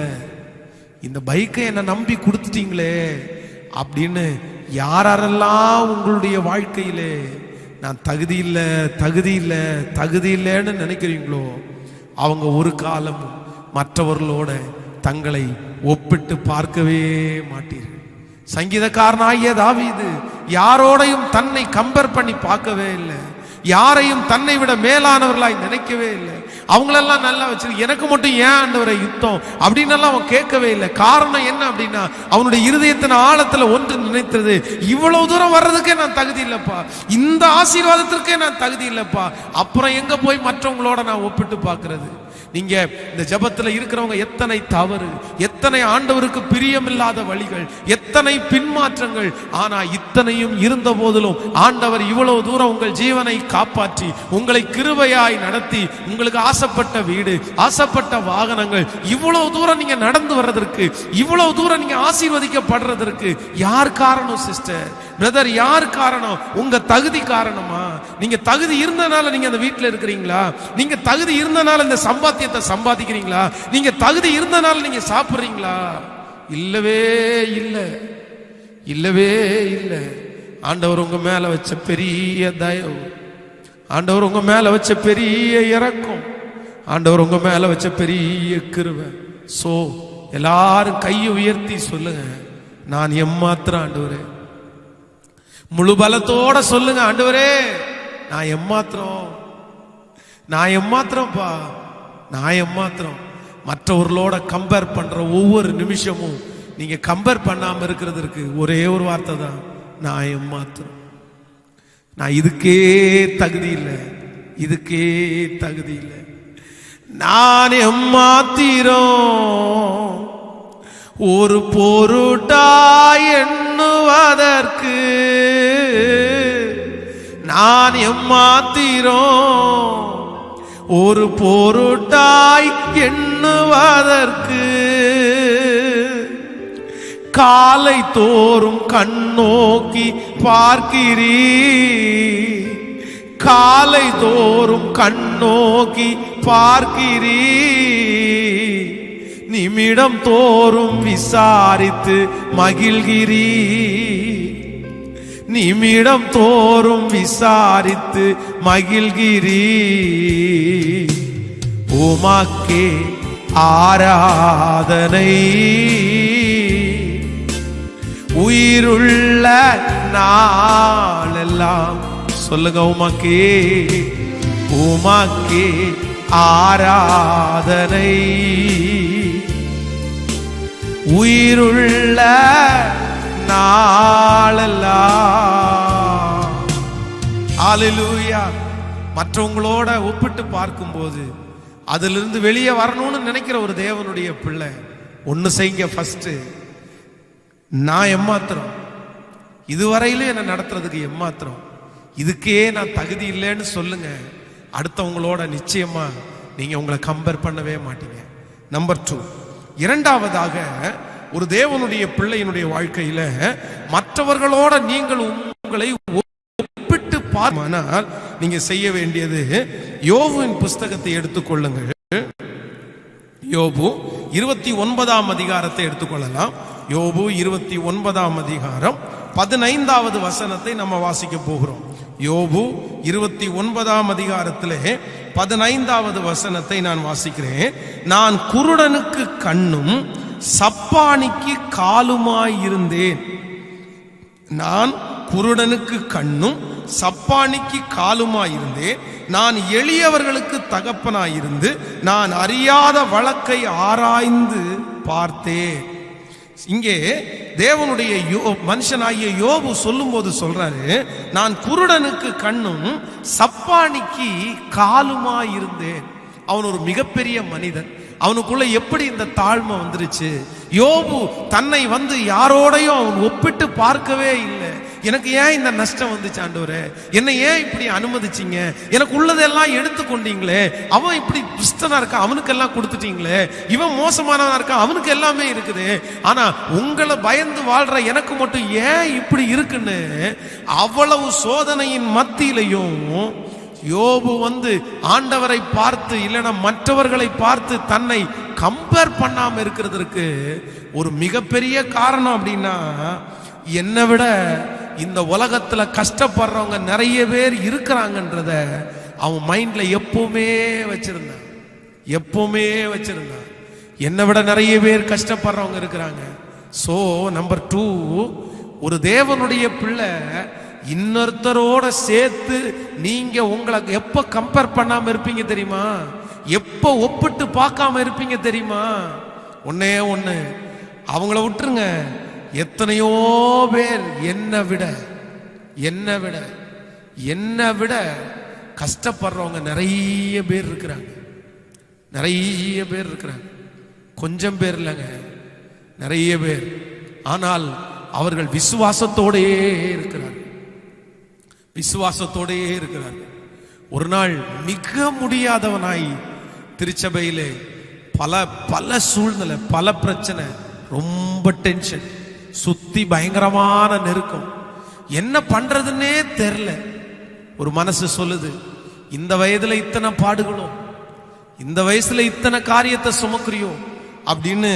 இந்த பைக்கை என்ன நம்பி கொடுத்துட்டீங்களே அப்படின்னு யாரெல்லாம் உங்களுடைய வாழ்க்கையிலே நான் தகுதி இல்லை தகுதி இல்லை தகுதி இல்லைன்னு நினைக்கிறீங்களோ அவங்க ஒரு காலம் மற்றவர்களோட தங்களை ஒப்பிட்டு பார்க்கவே மாட்டீர்கள். சங்கீதக்காரனாகிய தாவீது யாரோடையும் தன்னை கம்பேர் பண்ணி பார்க்கவே இல்லை, யாரையும் தன்னை விட மேலானவர்களாய் நினைக்கவே இல்லை. அவங்களெல்லாம் நல்லா வச்சிருக்கு, எனக்கு மட்டும் ஏன் ஆண்டவரை யுத்தம் அப்படின்னு எல்லாம் அவன் கேட்கவே இல்லை. காரணம் என்ன அப்படின்னா, அவனுடைய இருதயத்தின் ஆழத்துல ஒன்று நினைத்தது, இவ்வளவு தூரம் வர்றதுக்கே நான் தகுதி இல்லப்பா, இந்த ஆசீர்வாதத்திற்கே நான் தகுதி இல்லப்பா, அப்புறம் எங்க போய் மற்றவங்களோட நான் ஒப்பிட்டு பார்க்கிறது? நீங்க இந்த ஜபத்துல இருக்கிறவங்க எத்தனை தவறு, எத்தனை ஆண்டவருக்கு பிரியமில்லாத வழிகள், எத்தனை பின்மாற்றங்கள், ஆனா இத்தனையும் இருந்த போதிலும் ஆண்டவர் இவ்வளவு தூரம் உங்கள் ஜீவனை காப்பாற்றி உங்களை கிருபையாய் நடத்தி உங்களுக்கு ஆசைப்பட்ட வீடு, ஆசைப்பட்ட வாகனங்கள், இவ்வளவு தூரம் நீங்க நடந்து வர்றதற்கு, இவ்வளவு தூரம் நீங்க ஆசீர்வதிக்கப்படுறதற்கு யார் காரணம் சிஸ்டர், பிரதர்? யார் காரணம்? உங்க தகுதி காரணமா? நீங்க தகுதி இருந்தனால நீங்க அந்த வீட்டில் இருக்கிறீங்களா? நீங்க தகுதி இருந்தனால இந்த சம்பாத்தியத்தை சம்பாதிக்கிறீங்களா? நீங்க தகுதி இருந்தனால நீங்க சாப்பிடுறீங்களா? இல்லவே இல்லை, இல்லவே இல்லை. ஆண்டவர் உங்க மேல வச்ச பெரிய தயவு, ஆண்டவர் உங்க மேல வச்ச பெரிய இரக்கம், ஆண்டவர் உங்க மேல வச்ச பெரிய கிருபை. சோ எல்லாரும் கையை உயர்த்தி சொல்லுங்க, நான் எம்மாத்திரம் ஆண்டவரே. முழு பலத்தோட சொல்லுங்க, ஆண்டவரே நான் எம்மாத்திரம், நான் எம்மாத்திரம்ப்பா, நான் எம்மாத்திரம். மற்றவர்களோட கம்பேர் பண்ற ஒவ்வொரு நிமிஷமும் நீங்க கம்பேர் பண்ணாம இருக்கிறதுக்கு ஒரே ஒரு வார்த்தை தான், நான் எம்மாத்திரம். நான் இதுக்கே தகுதி இல்லை, இதுக்கே தகுதி இல்லை. நான் எம்மாத்திரம் ஒரு பொருட்டாய் எண்ணுவதற்கு, நான் எம்மாத்திரம் ஒரு பொருட்டாய் எண்ணுவதற்கு, காலை தோறும் கண்ணோக்கி பார்க்கிறீ, காலை தோறும் கண்ணோக்கி பார்க்கிறீ, நிமிடம் தோறும் விசாரித்து மகிழ்கிறீ, நிமிடம் தோறும் விசாரித்து மகிழ்கிறீ. உமக்கே ஆராதனை, உயிருள்ள நாளெல்லாம் சொல்லுங்க, உமக்கே, உமக்கே ஆராதனை, உயிருள்ள நாளெல்லாம். ஹல்லேலூயா. மற்றவங்களோட ஒப்பிட்டு பார்க்கும்போது அதிலிருந்து வெளியே வரணும்னு நினைக்கிற ஒரு தேவனுடைய பிள்ளை ஒன்னு செய்யுங்க. ஃபர்ஸ்ட், நான் எம்மாத்திரம், இதுவரையிலும் என்ன நடத்துறதுக்கு எம்மாத்திரம், இதுக்கே நான் தகுதி இல்லைன்னு சொல்லுங்க. அடுத்தவங்களோட நிச்சயமா நீங்க உங்களை கம்பேர் பண்ணவே மாட்டீங்க. நம்பர் 2, இரண்டாவதாக ஒரு தேவனுடைய பிள்ளையினுடைய வாழ்க்கையில மற்றவர்களோட நீங்கள் உங்களை ஒப்பிட்டு பார்த்தால் நீங்க செய்ய வேண்டியது, யோபுவின் புஸ்தகத்தை எடுத்துக்கொள்ளுங்கள். யோபு 29ஆம் அதிகாரத்தை எடுத்துக்கொள்ளலாம். யோபு 29ஆம் அதிகாரம் 15வது வசனத்தை நம்ம வாசிக்க போகிறோம். யோபு 29ஆம் அதிகாரத்திலே 15வது வசனத்தை நான் வாசிக்கிறேன். நான் குருடனுக்கு கண்ணும் சப்பானிக்கு காலுமாயிருந்தேன். நான் குருடனுக்கு கண்ணும் சப்பானிக்கு காலுமாயிருந்தேன். நான் எளியவர்களுக்கு தகப்பனாயிருந்து நான் அறியாத வழக்கை ஆராய்ந்து பார்த்தேன். இங்கே தேவனுடைய மனுஷனாகிய யோபு சொல்லும் போது சொல்றாரு, நான் குருடனுக்கு கண்ணும் சப்பானிக்கு காலுமாயிருந்தேன். அவன் ஒரு மிகப்பெரிய மனிதன். அவனுக்குள்ள எப்படி இந்த தாழ்மை வந்துருச்சு? யோபு தன்னை யாரோடையும் அவன் ஒப்பிட்டு பார்க்கவே இல்லை. எனக்கு ஏன் இந்த நஷ்டம் வந்துச்சு ஆண்டவரே, என்னை ஏன் இப்படி அனுமதிச்சீங்க, எனக்கு உள்ளதெல்லாம் எடுத்துக்கொண்டீங்களே, அவன் இப்படி துஷ்டனா இருக்கான் அவனுக்கெல்லாம் கொடுத்துட்டீங்களே, இவன் மோசமானவனா இருக்கான் அவனுக்கு எல்லாமே இருக்குது, ஆனா உங்களை பயந்து வாழ்ற எனக்கு மட்டும் ஏன் இப்படி இருக்குன்னு அவ்வளவு சோதனையின் மத்தியிலையும் யோபு ஆண்டவரை பார்த்து இல்லைன்னா மற்றவர்களை பார்த்து தன்னை கம்பேர் பண்ணாம இருக்கிறதுக்கு ஒரு மிகப்பெரிய காரணம் அப்படின்னா, என்னை விட இந்த உலகத்துல கஷ்டப்படுறவங்க நிறைய பேர் இருக்கிறாங்கன்றத அவன் மைண்ட்ல எப்பவுமே வச்சிருந்தான். என்னை விட நிறைய பேர் கஷ்டப்படுறவங்க இருக்கிறாங்க. சோ நம்பர் 2, ஒரு தேவனுடைய பிள்ளை இன்னொருத்தரோட சேர்த்து நீங்க உங்களை எப்ப கம்பேர் பண்ணாம இருப்பீங்க தெரியுமா? எப்ப ஒப்பிட்டு பார்க்காம இருப்பீங்க தெரியுமா? ஒன்னே ஒண்ணு, அவங்கள விட்டுருங்க. எத்தனையோ பேர் என்னை விட கஷ்டப்படுறவங்க நிறைய பேர் இருக்கிறாங்க. கொஞ்சம் பேர் இல்லைங்க, நிறைய பேர். ஆனால் அவர்கள் விசுவாசத்தோடையே இருக்கிறார்கள். ஒரு நாள் மிக முடியாதவனாய் திருச்சபையிலே பல சூழ்நிலை, பல பிரச்சனை, ரொம்ப டென்ஷன், சுத்தி பயங்கரமான நெருக்கம், என்ன பண்றதுன்னே தெரியல. ஒரு மனசு சொல்லுது, இந்த வயதுல இத்தனை பாடுகளோ, இந்த வயசுல இத்தனை காரியத்தை சுமக்குறியோ அப்படின்னு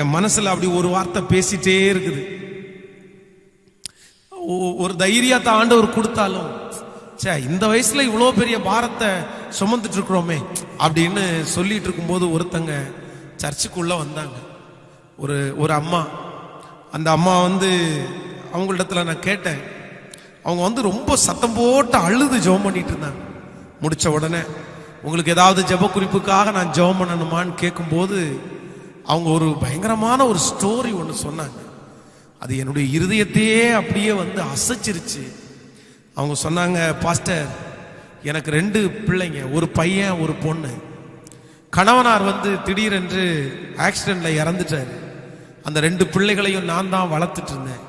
என் மனசுல அப்படி ஒரு வார்த்தை பேசிட்டே இருக்குது. ஒரு தைரியத்தை ஆண்டவர் கொடுத்தாலும், இந்த வயசுல இவ்வளோ பெரிய பாரத்தை சுமந்துட்டு இருக்கிறோமே அப்படின்னு சொல்லிட்டு இருக்கும்போது ஒருத்தங்க சர்ச்சுக்குள்ள வந்தாங்க. ஒரு அம்மா. அந்த அம்மா அவங்களிடத்துல நான் கேட்டேன். அவங்க ரொம்ப சத்தம் போட்டு அழுது ஜெபம் பண்ணிட்டு இருந்தாங்க. முடிச்ச உடனே உங்களுக்கு ஏதாவது ஜெப குறிப்புக்காக நான் ஜெபம் பண்ணணுமான்னு கேட்கும்போது அவங்க ஒரு பயங்கரமான ஒரு ஸ்டோரி ஒன்று சொன்னாங்க. அது என்னுடைய இருதயத்தையே அப்படியே அசைச்சிருச்சு. அவங்க சொன்னாங்க, பாஸ்டர், எனக்கு 2 பிள்ளைங்க, ஒரு பையன் ஒரு பொண்ணு. கணவனார் திடீரென்று ஆக்சிடென்ட்ல இறந்துட்டாரு. அந்த 2 பிள்ளைகளையும் நான் தான் வளர்த்துட்டு இருந்தேன்.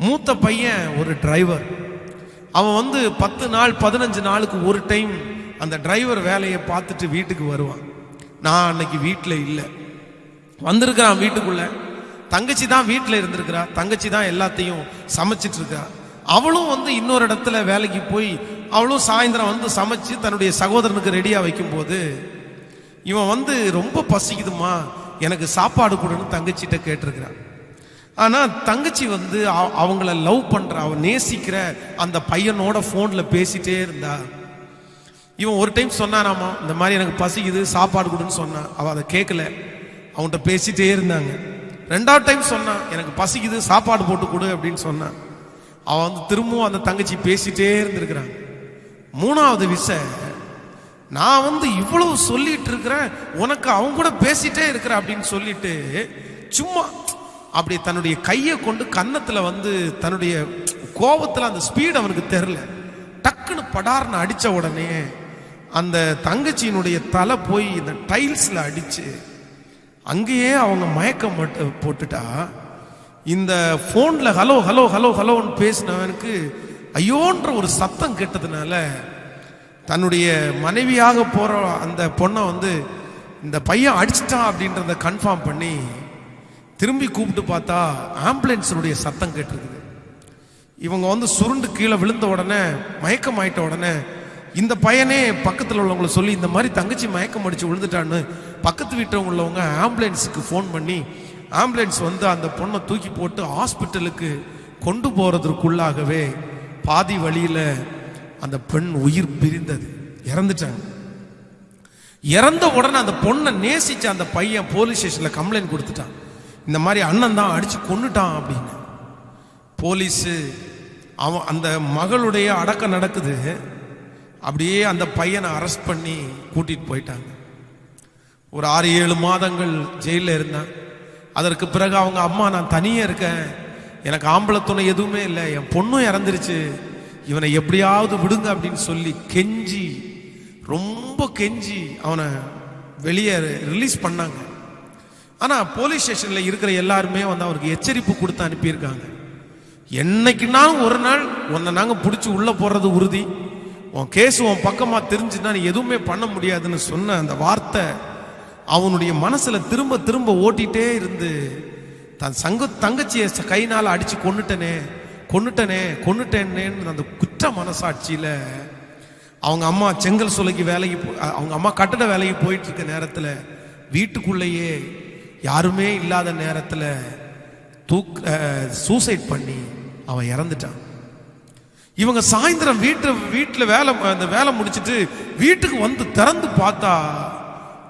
மூத்த பையன் ஒரு டிரைவர். அவன் 10 நாள் 15 நாளுக்கு ஒரு டைம் அந்த டிரைவர் வேலையை பார்த்துட்டு வீட்டுக்கு வருவான். நான் அன்னைக்கு வீட்டில் இல்லை, வந்திருக்கிறான் வீட்டுக்குள்ள. தங்கச்சி தான் வீட்டில் இருந்திருக்கிறா, தங்கச்சி தான் எல்லாத்தையும் சமைச்சிட்டு இருக்கா. அவளும் இன்னொரு இடத்துல வேலைக்கு போய் அவளும் சாயந்தரம் சமைச்சு தன்னுடைய சகோதரனுக்கு ரெடியா வைக்கும் போது இவன் ரொம்ப பசிக்குதுமா, எனக்கு சாப்பாடு கொடுன்னு தங்கச்சிட்ட கேட்டிருக்கிறான். ஆனா தங்கச்சி அவங்கள லவ் பண்ற, அவன் நேசிக்கிற அந்த பையனோட போன்ல பேசிட்டே இருந்தா. இவன் ஒரு டைம் சொன்னானாமா, இந்த மாதிரி எனக்கு பசிக்குது சாப்பாடு கொடுன்னு சொன்னான். அவ அதை கேட்கல, அவன்கிட்ட பேசிட்டே இருந்தாங்க. 2வது டைம் சொன்னான், எனக்கு பசிக்குது சாப்பாடு போட்டு கொடு அப்படின்னு சொன்னான். அவன் திரும்பவும் அந்த தங்கச்சி பேசிட்டே இருந்திருக்கிறாங்க. 3வது விஷயம், நான் இவ்வளவு சொல்லிட்டு இருக்கிறேன், உனக்கு அவங்க கூட பேசிட்டே இருக்கிற அப்படின்னு சொல்லிட்டு சும்மா அப்படி தன்னுடைய கையை கொண்டு கன்னத்துல தன்னுடைய கோபத்துல அந்த ஸ்பீட் அவனுக்கு தெரியல, டக்குன்னு படார்னு அடிச்ச உடனே அந்த தங்கச்சியினுடைய தலை போய் இந்த டைல்ஸ்ல அடிச்சு அங்கேயே அவங்க மயக்கம் போட்டுட்டா. இந்த போன்ல ஹலோ ஹலோ ஹலோ ஹலோன்னு பேசினவனுக்கு ஐயோன்ற ஒரு சத்தம் கேட்டதுனால தன்னுடைய மனைவியாக போற அந்த பொண்ணை இந்த பையன் அடிச்சிட்டான் அப்படின்றத கன்ஃபார்ம் பண்ணி திரும்பி கூப்பிட்டு பார்த்தா ஆம்புலன்ஸுடைய சத்தம் கேட்டிருக்குது. இவங்க சுருண்டு கீழே விழுந்த உடனே மயக்கம் ஆயிட்ட உடனே இந்த பையனே பக்கத்தில் உள்ளவங்களை சொல்லி, இந்த மாதிரி தங்கச்சி மயக்கம் அடிச்சு விழுந்துட்டான்னு பக்கத்து வீட்டவங்க உள்ளவங்க ஆம்புலன்ஸுக்கு ஃபோன் பண்ணி ஆம்புலன்ஸ் அந்த பொண்ணை தூக்கி போட்டு ஹாஸ்பிட்டலுக்கு கொண்டு போறதுக்குள்ளாகவே பாதி வழியில அந்த பெண் உயிர் பிரிந்தது, இறந்துட்டாங்க. இறந்த உடனே அந்த பொண்ணை நேசிச்ச அந்த பையன் போலீஸ் ஸ்டேஷன்ல கம்ப்ளைண்ட் கொடுத்துட்டான், இந்த மாதிரி அண்ணன் தான் அடிச்சு கொன்னுட்டான் அப்படின்னு. போலீஸ் அவன் அந்த மகளுடைய அடக்கம் நடக்குது. அப்படியே அந்த பையனை அரெஸ்ட் பண்ணி கூட்டிட்டு போயிட்டாங்க. ஒரு 6-7 மாதங்கள் ஜெயிலில் இருந்தான். அதற்கு பிறகு அவங்க அம்மா, நான் தனியே இருக்கேன், எனக்கு ஆம்பளை துணை எதுவுமே இல்லை, என் பொண்ணும் இறந்துருச்சு, இவனை எப்படியாவது விடுங்க அப்படின்னு சொல்லி கெஞ்சி, ரொம்ப கெஞ்சி அவனை வெளியே ரிலீஸ் பண்ணாங்க. ஆனால் போலீஸ் ஸ்டேஷனில் இருக்கிற எல்லாருமே வந்து அவருக்கு எச்சரிப்பு கொடுத்து அனுப்பியிருக்காங்க. என்னைக்குனாலும் ஒரு நாள் உன்னை நாங்கள் பிடிச்சி உள்ளே போடுறது உறுதி, உன் கேஸ் உன் பக்கமாக தெரிஞ்சுன்னா நீ எதுவுமே பண்ண முடியாதுன்னு சொன்ன அந்த வார்த்தை அவனுடைய மனசுல திரும்ப திரும்ப ஓட்டிகிட்டே இருந்து, தன் தங்கச்சியை கைனால் அடிச்சு கொன்னுட்டேனேன்னு அந்த குற்ற மனசாட்சியில அவங்க அம்மா செங்கல் சூளைக்கு வேலைக்கு அவங்க அம்மா கட்டட வேலைக்கு போயிட்டு இருக்க நேரத்தில், வீட்டுக்குள்ளேயே யாருமே இல்லாத நேரத்தில் சூசைட் பண்ணி அவன் இறந்துட்டான். இவங்க சாயந்தரம் வீட்டில் வேலை முடிச்சிட்டு வீட்டுக்கு வந்து திறந்து பார்த்தா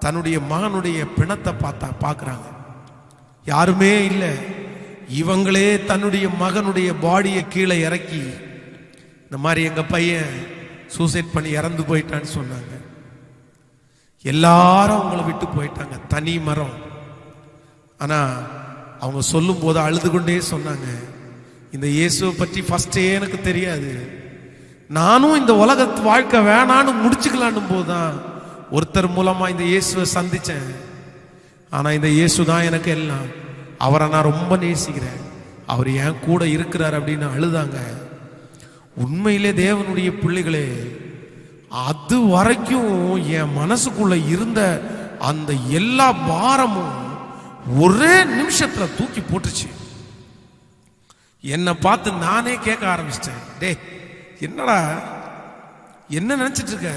தன்னுடைய மகனுடைய பிணத்தை பார்க்குறாங்க. யாருமே இல்லை. இவங்களே தன்னுடைய மகனுடைய பாடியை கீழே இறக்கி, இந்த மாதிரி எங்க பையன் சூசைட் பண்ணி இறந்து போயிட்டான்னு சொன்னாங்க. எல்லாரும் அவங்கள விட்டு போயிட்டாங்க, தனி மரம். ஆனா அவங்க சொல்லும் போது அழுது கொண்டே சொன்னாங்க, இந்த இயேசுவை பற்றி ஃபர்ஸ்டே எனக்கு தெரியாது, நானும் இந்த உலகத்து வாழ்க்கை வேணான்னு முடிச்சுக்கலான்னு போதுதான் ஒருத்தர் மூலமா இந்த இயேசுவை சந்திச்சேன். ஆனா இந்த இயேசு தான் எனக்கு எல்லாம், அவரை நான் ரொம்ப நேசிக்கிறேன், அவர் என் கூட இருக்கிறார் அப்படின்னு அழுதாங்க. உண்மையிலே தேவனுடைய பிள்ளைகளே, அது வரைக்கும் என் மனசுக்குள்ள இருந்த அந்த எல்லா பாரமும் ஒரே நிமிஷத்துல தூக்கி போட்டுச்சு. என்னை பார்த்து நானே கேட்க ஆரம்பிச்சிட்டேன், டே என்னடா என்ன நினைச்சிட்டு இருக்க,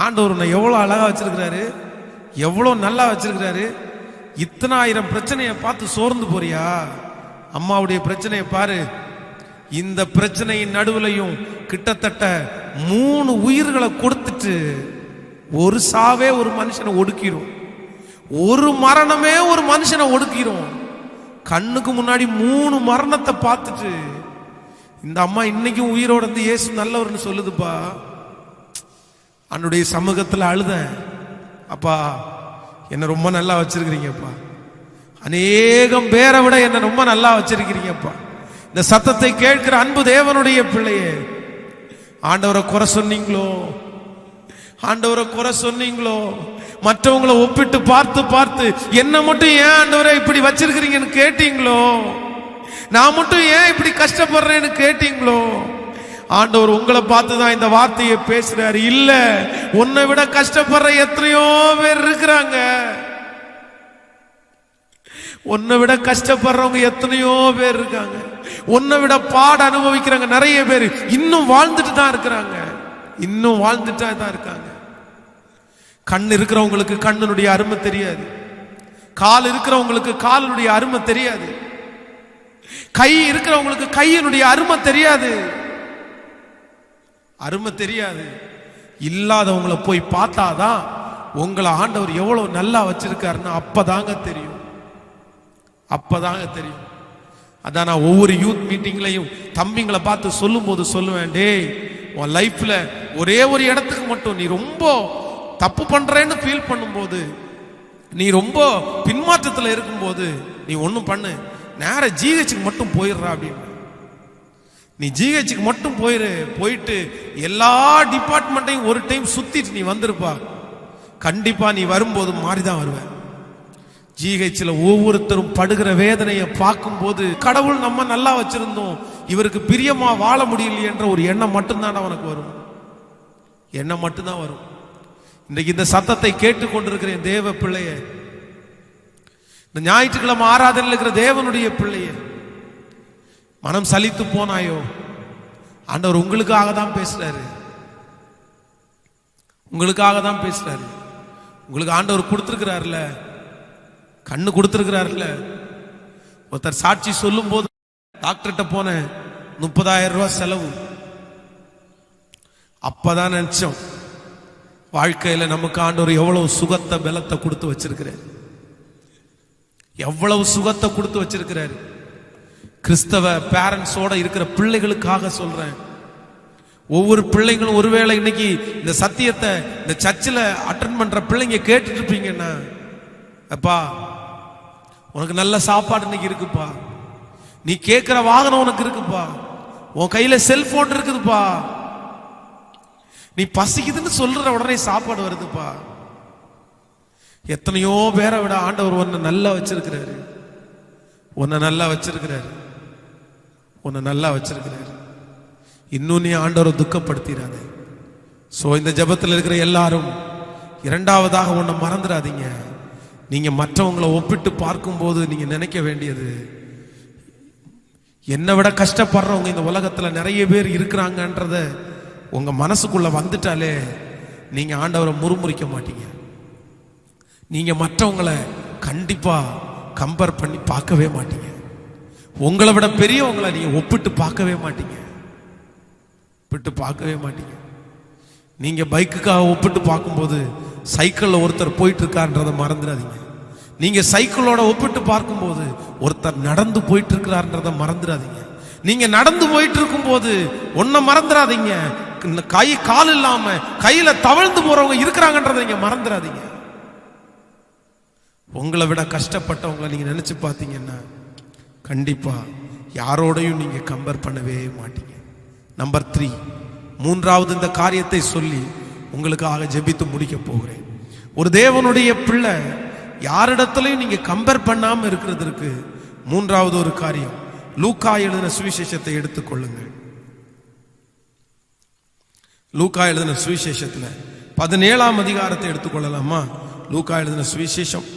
ஆண்டவர் உன்னை எவ்வளோ அழகா வச்சிருக்கிறாரு, எவ்வளோ நல்லா வச்சிருக்கிறாரு, இத்தனை ஆயிரம் பிரச்சனையை பார்த்து சோர்ந்து போறியா? அம்மாவுடைய பிரச்சனையை பாரு. இந்த பிரச்சனையின் நடுவுலையும் கிட்டத்தட்ட 3 உயிர்களை கொடுத்துட்டு ஒரு சாவே ஒரு மனுஷனை ஒடுக்கிடும், ஒரு மரணமே ஒரு மனுஷனை ஒடுக்கிடும். கண்ணுக்கு முன்னாடி 3 மரணத்தை பார்த்துட்டு இந்த அம்மா இன்னைக்கும் உயிரோட இருந்து இயேசு நல்லவர்னு சொல்லுதுப்பா. அவனுடைய சமூகத்தில் அழுதேன், அப்பா என்ன ரொம்ப நல்லா வச்சிருக்கிறீங்கப்பா, அநேகம் பேரை விட என்ன ரொம்ப நல்லா வச்சிருக்கிறீங்கப்பா. இந்த சத்தத்தை கேட்கிற அன்பு தேவனுடைய பிள்ளையே, ஆண்டவரை குறை சொன்னீங்களோ, ஆண்டவரை குறை சொன்னீங்களோ, மற்றவங்களை ஒப்பிட்டு பார்த்து பார்த்து என்ன மட்டும் ஏன் ஆண்டவரை இப்படி வச்சிருக்கிறீங்கன்னு கேட்டீங்களோ, நான் மட்டும் ஏன் இப்படி கஷ்டப்படுறேன்னு கேட்டீங்களோ, ஆண்டவர் உங்களை பார்த்துதான் இந்த வார்த்தையை பேசுறாரு. இல்ல, உன்னை விட கஷ்டப்படுற எத்தனையோ பேர் இருக்கிறாங்க, உன்னை விட கஷ்டப்படுறவங்க எத்தனையோ பேர் இருக்காங்க, உன்னை விட பாட அனுபவிக்கிறாங்க நிறைய பேர், இன்னும் வாழ்ந்துட்டு தான் இருக்கிறாங்க, இன்னும் வாழ்ந்துட்டா தான் இருக்காங்க. கண் இருக்கிறவங்களுக்கு கண்ணுடைய அருமை தெரியாது, கால் இருக்கிறவங்களுக்கு காலினுடைய அருமை தெரியாது, கை இருக்கிறவங்களுக்கு கையினுடைய அருமை தெரியாது, அருமை தெரியாது. இல்லாதவங்களை போய் பார்த்தாதான் உங்களை ஆண்டவர் எவ்வளவு நல்லா வச்சிருக்காருன்னு அப்பதாங்க தெரியும், அப்பதாங்க தெரியும். அதான் நான் ஒவ்வொரு யூத் மீட்டிங்லையும் தம்பிங்களை பார்த்து சொல்லும் போது சொல்லுவேன், டேய் உன் லைஃப்ல ஒரே ஒரு இடத்துக்கு மட்டும் நீ ரொம்ப தப்பு பண்றேன்னு ஃபீல் பண்ணும்போது, நீ ரொம்ப பின்மாற்றத்தில் இருக்கும்போது நீ ஒன்றும் பண்ணு, நேர ஜிஹெச்சுக்கு மட்டும் போயிடுறா அப்படின்னு. நீ ஜிஹெச்சுக்கு மட்டும் போயிட்டு எல்லா டிபார்ட்மெண்ட்டையும் ஒரு டைம் சுத்திட்டு நீ வந்திருப்பா, கண்டிப்பா நீ வரும்போது மாறிதான் வருவேன். ஜிஹெச்ல ஒவ்வொருத்தரும் படுகிற வேதனையை பார்க்கும்போது, கடவுள் நம்ம நல்லா வச்சிருந்தோம், இவருக்கு பிரியமா வாழ முடியலையே என்ற ஒரு எண்ணம் மட்டும்தான் அவனுக்கு வரும், எண்ணம் மட்டும்தான் வரும். இன்றைக்கு இந்த சத்தத்தை கேட்டுக்கொண்டிருக்கிறேன் தேவ பிள்ளைய, இந்த ஞாயிற்றுக்கிழமை ஆராதனையில் இருக்கிற தேவனுடைய பிள்ளைய, மனம் சலித்து போனாயோ, ஆண்டவர் உங்களுக்காக தான் பேசுறாரு, உங்களுக்காக தான் பேசுறாரு. உங்களுக்கு ஆண்டவர் கொடுத்திருக்கிறார்ல, கண்ணு கொடுத்திருக்கிறார்ல. ஒருத்தர் சாட்சி சொல்லும் போது, டாக்டர்கிட்ட போன 30,000 ரூபாய் செலவு. அப்பதான் நினைச்சோம், வாழ்க்கையில நமக்கு ஆண்டவர் எவ்வளவு சுகத்தை பலத்தை கொடுத்து வச்சிருக்கிறார், எவ்வளவு சுகத்தை கொடுத்து வச்சிருக்கிறாரு. கிறிஸ்தவ பேரண்ட்ஸோட இருக்கிற பிள்ளைகளுக்காக சொல்றேன். ஒவ்வொரு பிள்ளைங்களும் ஒருவேளை இன்னைக்கு இந்த சத்தியத்தை இந்த சர்ச்சில் அட்டென்ட் பண்ற பிள்ளைங்க கேட்டுட்டு இருப்பீங்கன்னா, அப்பா உனக்கு நல்ல சாப்பாடு இன்னைக்கு இருக்குப்பா, நீ கேட்கிற வாகனம் உனக்கு இருக்குப்பா, உன் கையில செல்போன் இருக்குதுப்பா, நீ பசிக்குதுன்னு சொல்ற உடனே சாப்பாடு வருதுப்பா. எத்தனையோ பேரை விட ஆண்டவர் உன்னை நல்லா வச்சிருக்கிறாரு, உன்னை நல்லா வச்சிருக்கிறாரு, உன்னை நல்லா வச்சிருக்கிறாரு. இன்னும் நீ ஆண்டவரை துக்கப்படுத்திடாத. சோ இந்த ஜெபத்தில் இருக்கிற எல்லாரும் இரண்டாவதாக உன்னை மறந்துடாதீங்க. நீங்க மற்றவங்களை ஒப்பிட்டு பார்க்கும்போது நீங்க நினைக்க வேண்டியது, என்னை விட கஷ்டப்படுறவங்க இந்த உலகத்துல நிறைய பேர் இருக்கிறாங்கன்றத உங்க மனசுக்குள்ள வந்துட்டாலே நீங்க ஆண்டவரை முறுமுறிக்க மாட்டீங்க. நீங்க மற்றவங்களை கண்டிப்பா கம்பேர் பண்ணி பார்க்கவே மாட்டீங்க. உங்களை விட பெரியவங்களை நீங்க ஒப்பிட்டு பார்க்கவே மாட்டீங்க, ஒப்பிட்டு பார்க்கவே மாட்டீங்க. நீங்க பைக்குக்காக ஒப்பிட்டு பார்க்கும்போது சைக்கிள்ல ஒருத்தர் போயிட்டு இருக்கான்றதை மறந்துடாதீங்க. நீங்க சைக்கிளோட ஒப்பிட்டு பார்க்கும்போது ஒருத்தர் நடந்து போயிட்டு இருக்கிறார்ன்றதை மறந்துடாதீங்க. நீங்க நடந்து போயிட்டு இருக்கும் போது ஒன்ன மறந்துடாதீங்க, கை கால் இல்லாம கையில தவழ்ந்து போறவங்க இருக்கிறாங்கன்றதை நீங்க மறந்துடாதீங்க. உங்களை விட கஷ்டப்பட்டவங்களை நீங்க நினைச்சு பார்த்தீங்கன்னா கண்டிப்பா யாரோடையும் நீங்க கம்பேர் பண்ணவே மாட்டீங்க. நம்பர் 3, மூன்றாவது இந்த காரியத்தை சொல்லி உங்களுக்காக ஜெபித்து முடிக்க போகிறேன். ஒரு தேவனுடைய பிள்ளை யாரிடத்திலையும் நீங்க கம்பேர் பண்ணாம இருக்கிறதுக்கு மூன்றாவது ஒரு காரியம், லூக்கா எழுதின சுவிசேஷத்தை எடுத்துக்கொள்ளுங்கள். லூக்கா எழுதின சுவிசேஷத்துல 17ஆம் அதிகாரத்தை எடுத்துக்கொள்ளலாமா? லூக்கா எழுதின சுவிசேஷம்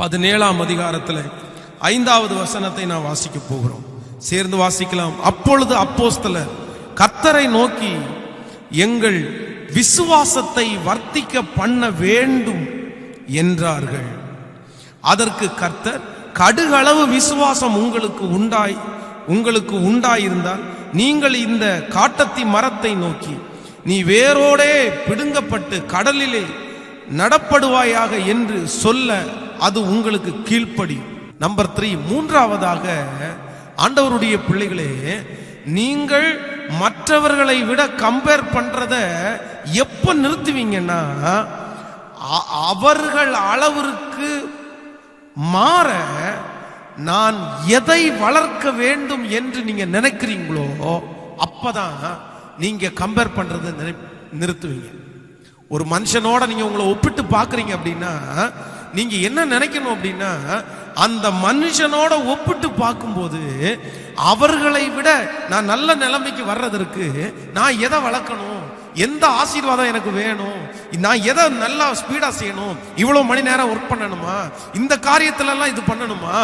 17ஆம் அதிகாரத்துல 5வது வசனத்தை நான் வாசிக்க போகிறோம். சேர்ந்து வாசிக்கலாம். அப்பொழுது அப்போஸ்தலர் கர்த்தரை நோக்கி, எங்கள் விசுவாசத்தை வர்த்திக்க பண்ண வேண்டும் என்றார்கள். அதற்கு கர்த்தர், கடுகளவு விசுவாசம் உங்களுக்கு உண்டாயிருந்தால் நீங்கள் இந்த காட்டத்தி மரத்தை நோக்கி, நீ வேரோடே பிடுங்கப்பட்டு கடலிலே நடப்படுவாயாக என்று சொல்ல அது உங்களுக்கு கீழ்ப்படியும். நம்பர் 3, மூன்றாவதாக ஆண்டவருடைய பிள்ளைகளே, நீங்கள் மற்றவர்களை விட கம்பேர் பண்றத எப்ப நிறுத்துவீங்கன்னா, அவர்கள் அளவிற்கு மாற நான் எதை வளர்க்க வேண்டும் என்று நீங்க நினைக்கிறீங்களோ அப்பதான் நீங்க கம்பேர் பண்றதை நிறுத்துவீங்க. ஒரு மனுஷனோட நீங்க உங்களை ஒப்பிட்டு பாக்குறீங்க அப்படின்னா நீங்க என்ன நினைக்கணும் அப்படின்னா, அந்த மனுஷனோட ஒப்பிட்டு பார்க்கும்போது அவர்களை விட நான் நல்ல நிலைமைக்கு வர்றதற்கு நான் எதை வளர்க்கணும், எந்த ஆசீர்வாதம் எனக்கு வேணும், நான் எதை நல்லா ஸ்பீடா செய்யணும், இவ்வளவு மணி நேரம் ஒர்க் பண்ணணுமா, இந்த காரியத்துல எல்லாம் இது பண்ணணுமா,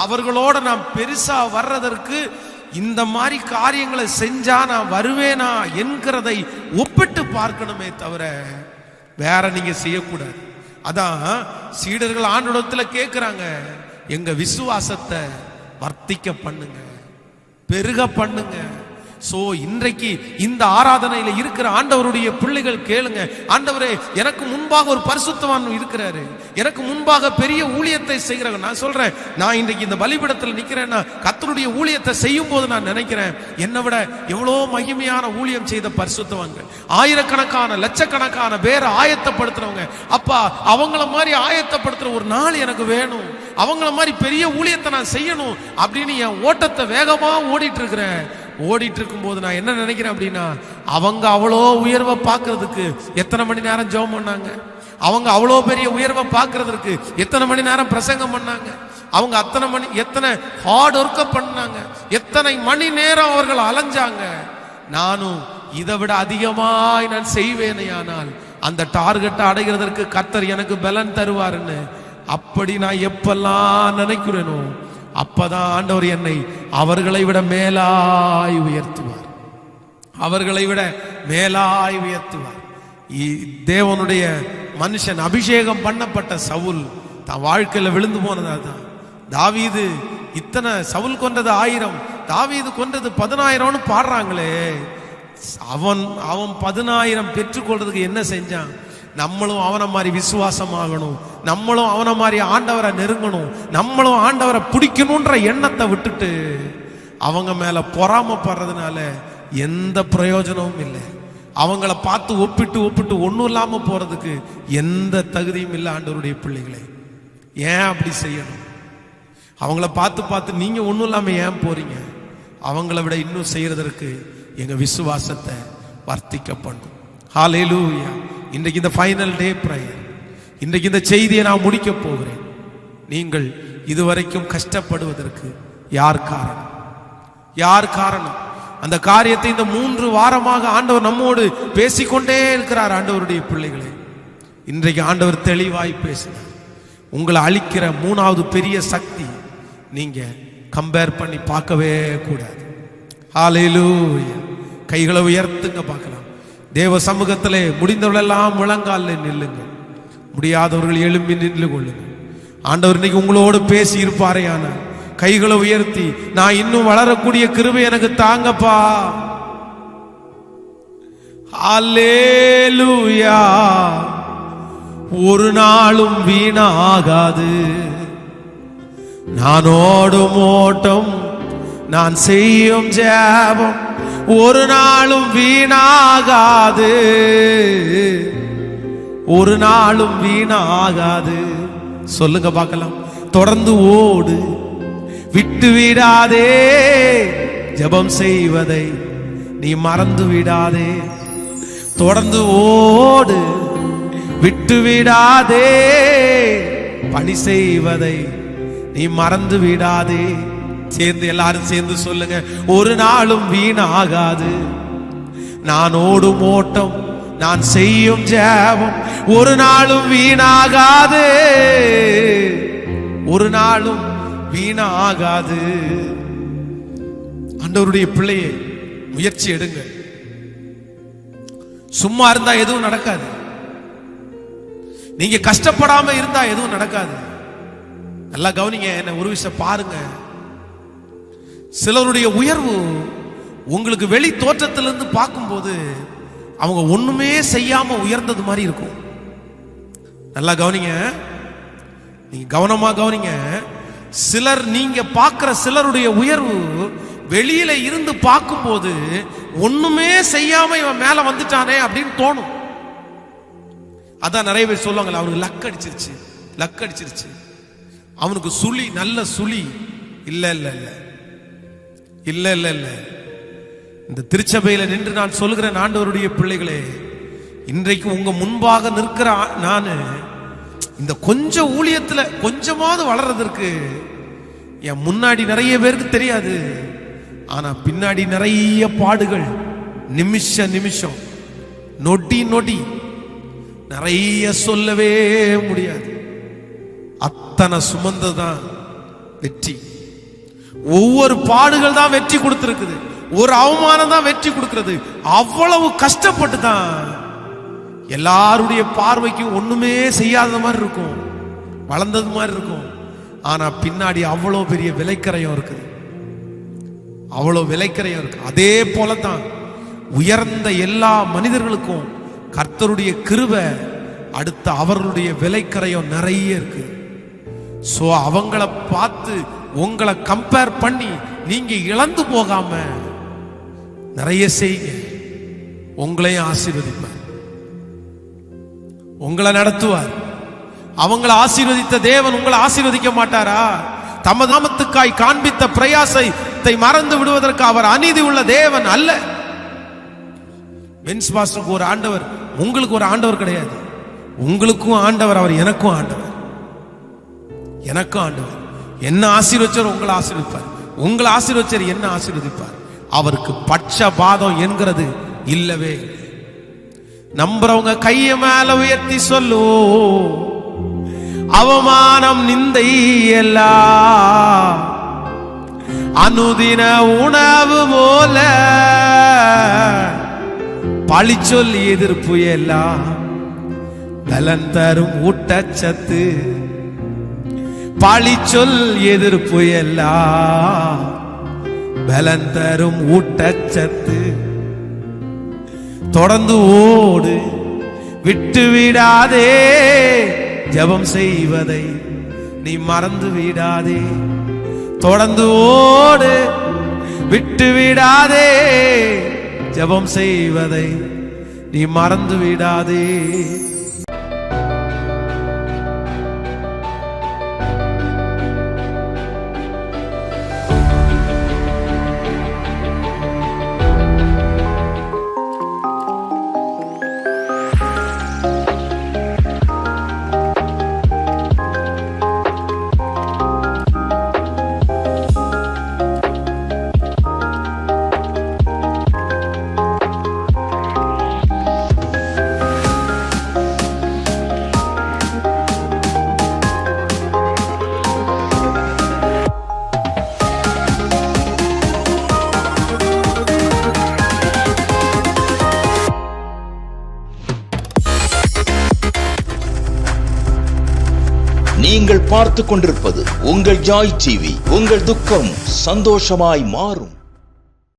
அவர்களோட நான் பெருசா வர்றதற்கு இந்த மாதிரி காரியங்களை செஞ்சா நான் வருவேனா என்கிறதை ஒப்பிட்டு பார்க்கணுமே தவிர வேற நீங்க செய்யக்கூடாது. அதான் சீடர்கள் ஆண்டவரிடத்துல கேட்கிறாங்க, எங்க விசுவாசத்தை வர்த்திக்க பண்ணுங்க, பெருக பண்ணுங்க. சோ இன்றைக்கு இந்த ஆராதனையில இருக்கிற ஆண்டவருடைய பிள்ளைகள் கேளுங்க, ஆண்டவரே எனக்கு முன்பாக ஒரு பரிசுத்தவான் இருக்கிறாரு, எனக்கு முன்பாக பெரிய ஊழியத்தை செய்கிறவங்க. நான் சொல்றேன், நான் இன்றைக்கு இந்த பலிபீடத்தில் நிக்கிறேன்னா கர்த்தருடைய ஊழியத்தை செய்யும் போது நான் நினைக்கிறேன், என்னை விட எவ்வளோ மகிமையான ஊழியம் செய்த பரிசுத்தவான்கள், ஆயிரக்கணக்கான லட்சக்கணக்கான பேரை ஆயத்தப்படுத்துறவங்க, அப்பா அவங்கள மாதிரி ஆயத்தப்படுத்துற ஒரு நாள் எனக்கு வேணும், அவங்கள மாதிரி பெரிய ஊழியத்தை நான் செய்யணும் அப்படின்னு என் ஓட்டத்தை வேகமா ஓடிட்டு இருக்கிறேன். ஓடிட்டு இருக்கும் போது நான் என்ன நினைக்கிறேன் அப்படின்னா, அவங்க அவ்வளோ உயர்வை பார்க்கறதுக்கு எத்தனை மணி நேரம் ஜெபம் பண்ணாங்க, அவங்க அவ்வளோ பெரிய உயர்வை பார்க்கறதுக்கு எத்தனை மணி நேரம் பிரசங்கம் பண்ணாங்க, அவங்க எத்தனை ஹார்ட் ஒர்க்க பண்ணாங்க, எத்தனை மணி நேரம் அவர்கள் அலைஞ்சாங்க. நானும் இதை விட அதிகமாய் நான் செய்வேனே, ஆனால் அந்த டார்கெட்டை அடைகிறதற்கு கர்த்தர் எனக்கு பலன் தருவாருன்னு அப்படி நான் எப்பெல்லாம் நினைக்கிறேனோ அப்பதான் ஆண்டவர் என்னை அவர்களை விட மேலாய் உயர்த்துவார், அவர்களை விட மேலாய் உயர்த்துவார். தேவனுடைய மனுஷன், அபிஷேகம் பண்ணப்பட்ட சவுல் தன் வாழ்க்கையில விழுந்து போனதான். தாவீது இத்தனை சவுல் கொன்றது 1000, தாவீது கொன்றது 10000 பாடுறாங்களே, அவன் 10000 பெற்றுக்கொள்றதுக்கு என்ன செஞ்சான்? நம்மளும் அவனை மாதிரி விசுவாசமாகணும், நம்மளும் அவனை மாதிரி ஆண்டவரை நெருங்கணும், நம்மளும் ஆண்டவரை பிடிக்கணுன்ற எண்ணத்தை விட்டுட்டு அவங்க மேல பொறாமப்படுறதுனால எந்த பிரயோஜனமும் இல்லை. அவங்கள பார்த்து ஒப்பிட்டு ஒன்றும் இல்லாம போறதுக்கு எந்த தகுதியும் இல்லை. ஆண்டவருடைய பிள்ளைகளை ஏன் அப்படி செய்யணும்? அவங்கள பார்த்து நீங்க ஒன்றும் இல்லாம ஏன் போறீங்க? அவங்கள விட இன்னும் செய்யறதற்கு எங்க விசுவாசத்தை வர்த்திக்க பண்ணும். ஹல்லேலூயா. இன்றைக்கு இந்த ஃபைனல் டே பிரேயர், இன்றைக்கு இந்த செய்தியை நான் முடிக்க போகிறேன். நீங்கள் இதுவரைக்கும் கஷ்டப்படுவதற்கு யார் காரணம்? யார் காரணம்? அந்த காரியத்தை இந்த 3 வாரமாக ஆண்டவர் நம்மோடு பேசிக்கொண்டே இருக்கிறார். ஆண்டவருடைய பிள்ளைகளே, இன்றைக்கு ஆண்டவர் தெளிவாய் பேசினார். உங்களை அழிக்கிற 3வது பெரிய சக்தி நீங்க கம்பேர் பண்ணி பார்க்கவே கூடாது. ஹல்லேலூயா. கைகளை உயர்த்துங்க பார்க்கலாம். தேவ சமூகத்திலே முடிந்தவர்கள் எல்லாம் முழங்காலில் நில்லுங்க, முடியாதவர்கள் எழும்பி நின்று கொள்ளுங்க. ஆண்டவர் இன்னைக்கு உங்களோடு பேசி இருப்பாரே. ஆனால் கைகளை உயர்த்தி, நான் இன்னும் வளரக்கூடிய கிருபை எனக்கு தாங்கப்பா. ஹல்லேலூயா. ஒரு நாளும் வீணாகாது நான் ஓடும் ஓட்டம், நான் செய்யும் ஜெபம் ஒரு நாளும் வீணாகாது, ஒரு நாளும் வீணாகாது. சொல்லுங்க பார்க்கலாம். தொடர்ந்து ஓடு, விட்டு விடாதே, ஜெபம் செய்வதை நீ மறந்து விடாதே. தொடர்ந்து ஓடு, விட்டு விடாதே, பணி செய்வதை நீ மறந்து விடாதே. சேர்ந்து எல்லாரும் சேர்ந்து சொல்லுங்க. ஒரு நாளும் வீணாகாது நான் ஓடும் ஓட்டம், நான் செய்யும் ஜெபம் ஒரு நாளும் வீணாகாது, ஒரு நாளும் வீணாகாது. ஆண்டவருடைய பிள்ளையே, முயற்சி எடுங்க. சும்மா இருந்தா எதுவும் நடக்காது. நீங்க கஷ்டப்படாம இருந்தா எதுவும் நடக்காது. நல்லா கவனிங்க, என்ன ஒரு விஷயம் பாருங்க. சிலருடைய உயர்வு உங்களுக்கு வெளி தோற்றத்திலிருந்து பார்க்கும்போது அவங்க ஒண்ணுமே செய்யாம உயர்ந்தது மாதிரி இருக்கும். நல்லா கவனிங்க, நீங்க கவனமா கவனிங்க. சிலர், நீங்க பார்க்கிற சிலருடைய உயர்வு வெளியில இருந்து பார்க்கும்போது ஒண்ணுமே செய்யாம இவன் மேல வந்துட்டானே அப்படின்னு தோணும். அதான் நிறைய பேர் சொல்லுவாங்க, அவனுக்கு லக் அடிச்சிருச்சு, லக் அடிச்சிருச்சு, அவனுக்கு சுழி, நல்ல சுழி. இல்ல இல்ல இல்ல இல்ல இல்ல இல்ல. இந்த திருச்சபையில நின்று நான் சொல்லுகிறேன், ஆண்டவருடைய பிள்ளைகளே, இன்றைக்கு உங்க முன்பாக நிற்கிற நானு இந்த கொஞ்சம் ஊழியத்துல கொஞ்சமாவது வளர்றதற்கு என் முன்னாடி நிறைய பேருக்கு தெரியாது. ஆனா பின்னாடி நிறைய பாடுகள், நிமிஷ நிமிஷம், நொடி நொடி, நிறைய சொல்லவே முடியாது. அத்தனை சுமந்ததுதான் வெற்றி. ஒவ்வொரு பாடுகள் தான் வெற்றி கொடுத்திருக்குது, ஒரு அவமானம் தான் வெற்றி கொடுக்கிறது. அவ்வளவு கஷ்டப்பட்டு தான் எல்லாருடைய பார்வைக்கு ஒண்ணுமே செய்யாத மாதிரி இருக்கும், வளர்ந்தது மாதிரி இருக்கும். ஆனா பின்னாடி அவ்வளவு பெரிய விலைக்கரையும் இருக்குது, அவ்வளவு விலைக்கரையும் இருக்கு. அதே போலதான் உயர்ந்த எல்லா மனிதர்களுக்கும் கர்த்தருடைய கிருபை அடுத்த அவர்களுடைய விலைக்கரையும் நிறைய இருக்கு. சோ அவங்கள பார்த்து உங்களை கம்பேர் பண்ணி நீங்க இழந்து போகாம நிறைய செய்யுங்க. உங்களையும் ஆசீர்வதிப்பார், உங்களை நடத்துவார். அவங்களை ஆசீர்வதித்த தேவன் உங்களை ஆசீர்வதிக்க மாட்டாரா? தமது நாமத்துக்காய் காண்பித்த பிரயாசத்தை மறந்து விடுவதற்கு அவர் அநீதி உள்ள தேவன் அல்ல. பென்ஸ் பாஸ்டருக்கு ஒரு ஆண்டவர், உங்களுக்கு ஒரு ஆண்டவர் கிடையாது. உங்களுக்கும் ஆண்டவர் அவர், எனக்கும் ஆண்டவர், எனக்கும் ஆண்டவர். என்ன ஆசீர்வச்சார் உங்களை ஆசீர்வதிப்பார், உங்களை ஆசீர்வச்சார் என்ன ஆசீர்வதிப்பார். அவருக்கு பட்சபாதம் என்கிறது இல்லவே. நம்புறவங்க கைய மேல உயர்த்தி சொல்லு, அவமானம் நிந்தை எல்லாம் அனுதின உணவு போல, பழி சொல்லி எதிர்ப்பு எல்லாம் பலன் தரும் ஊட்டச்சத்து. பழி சொல் எதிர்ப்பு எல்லாம் பலன் தரும் ஊட்டச்சத்து. தொடர்ந்து ஓடு, விட்டு விடாதே, ஜெபம் செய்வதை நீ மறந்து விடாதே, தொடர்ந்து ஓடு, விட்டு விடாதே, ஜெபம் செய்வதை நீ மறந்து விடாதே. நீங்கள் பார்த்து கொண்டிருப்பது உங்கள் ஜாய் டிவி. உங்கள் துக்கம் சந்தோஷமாய் மாறும்.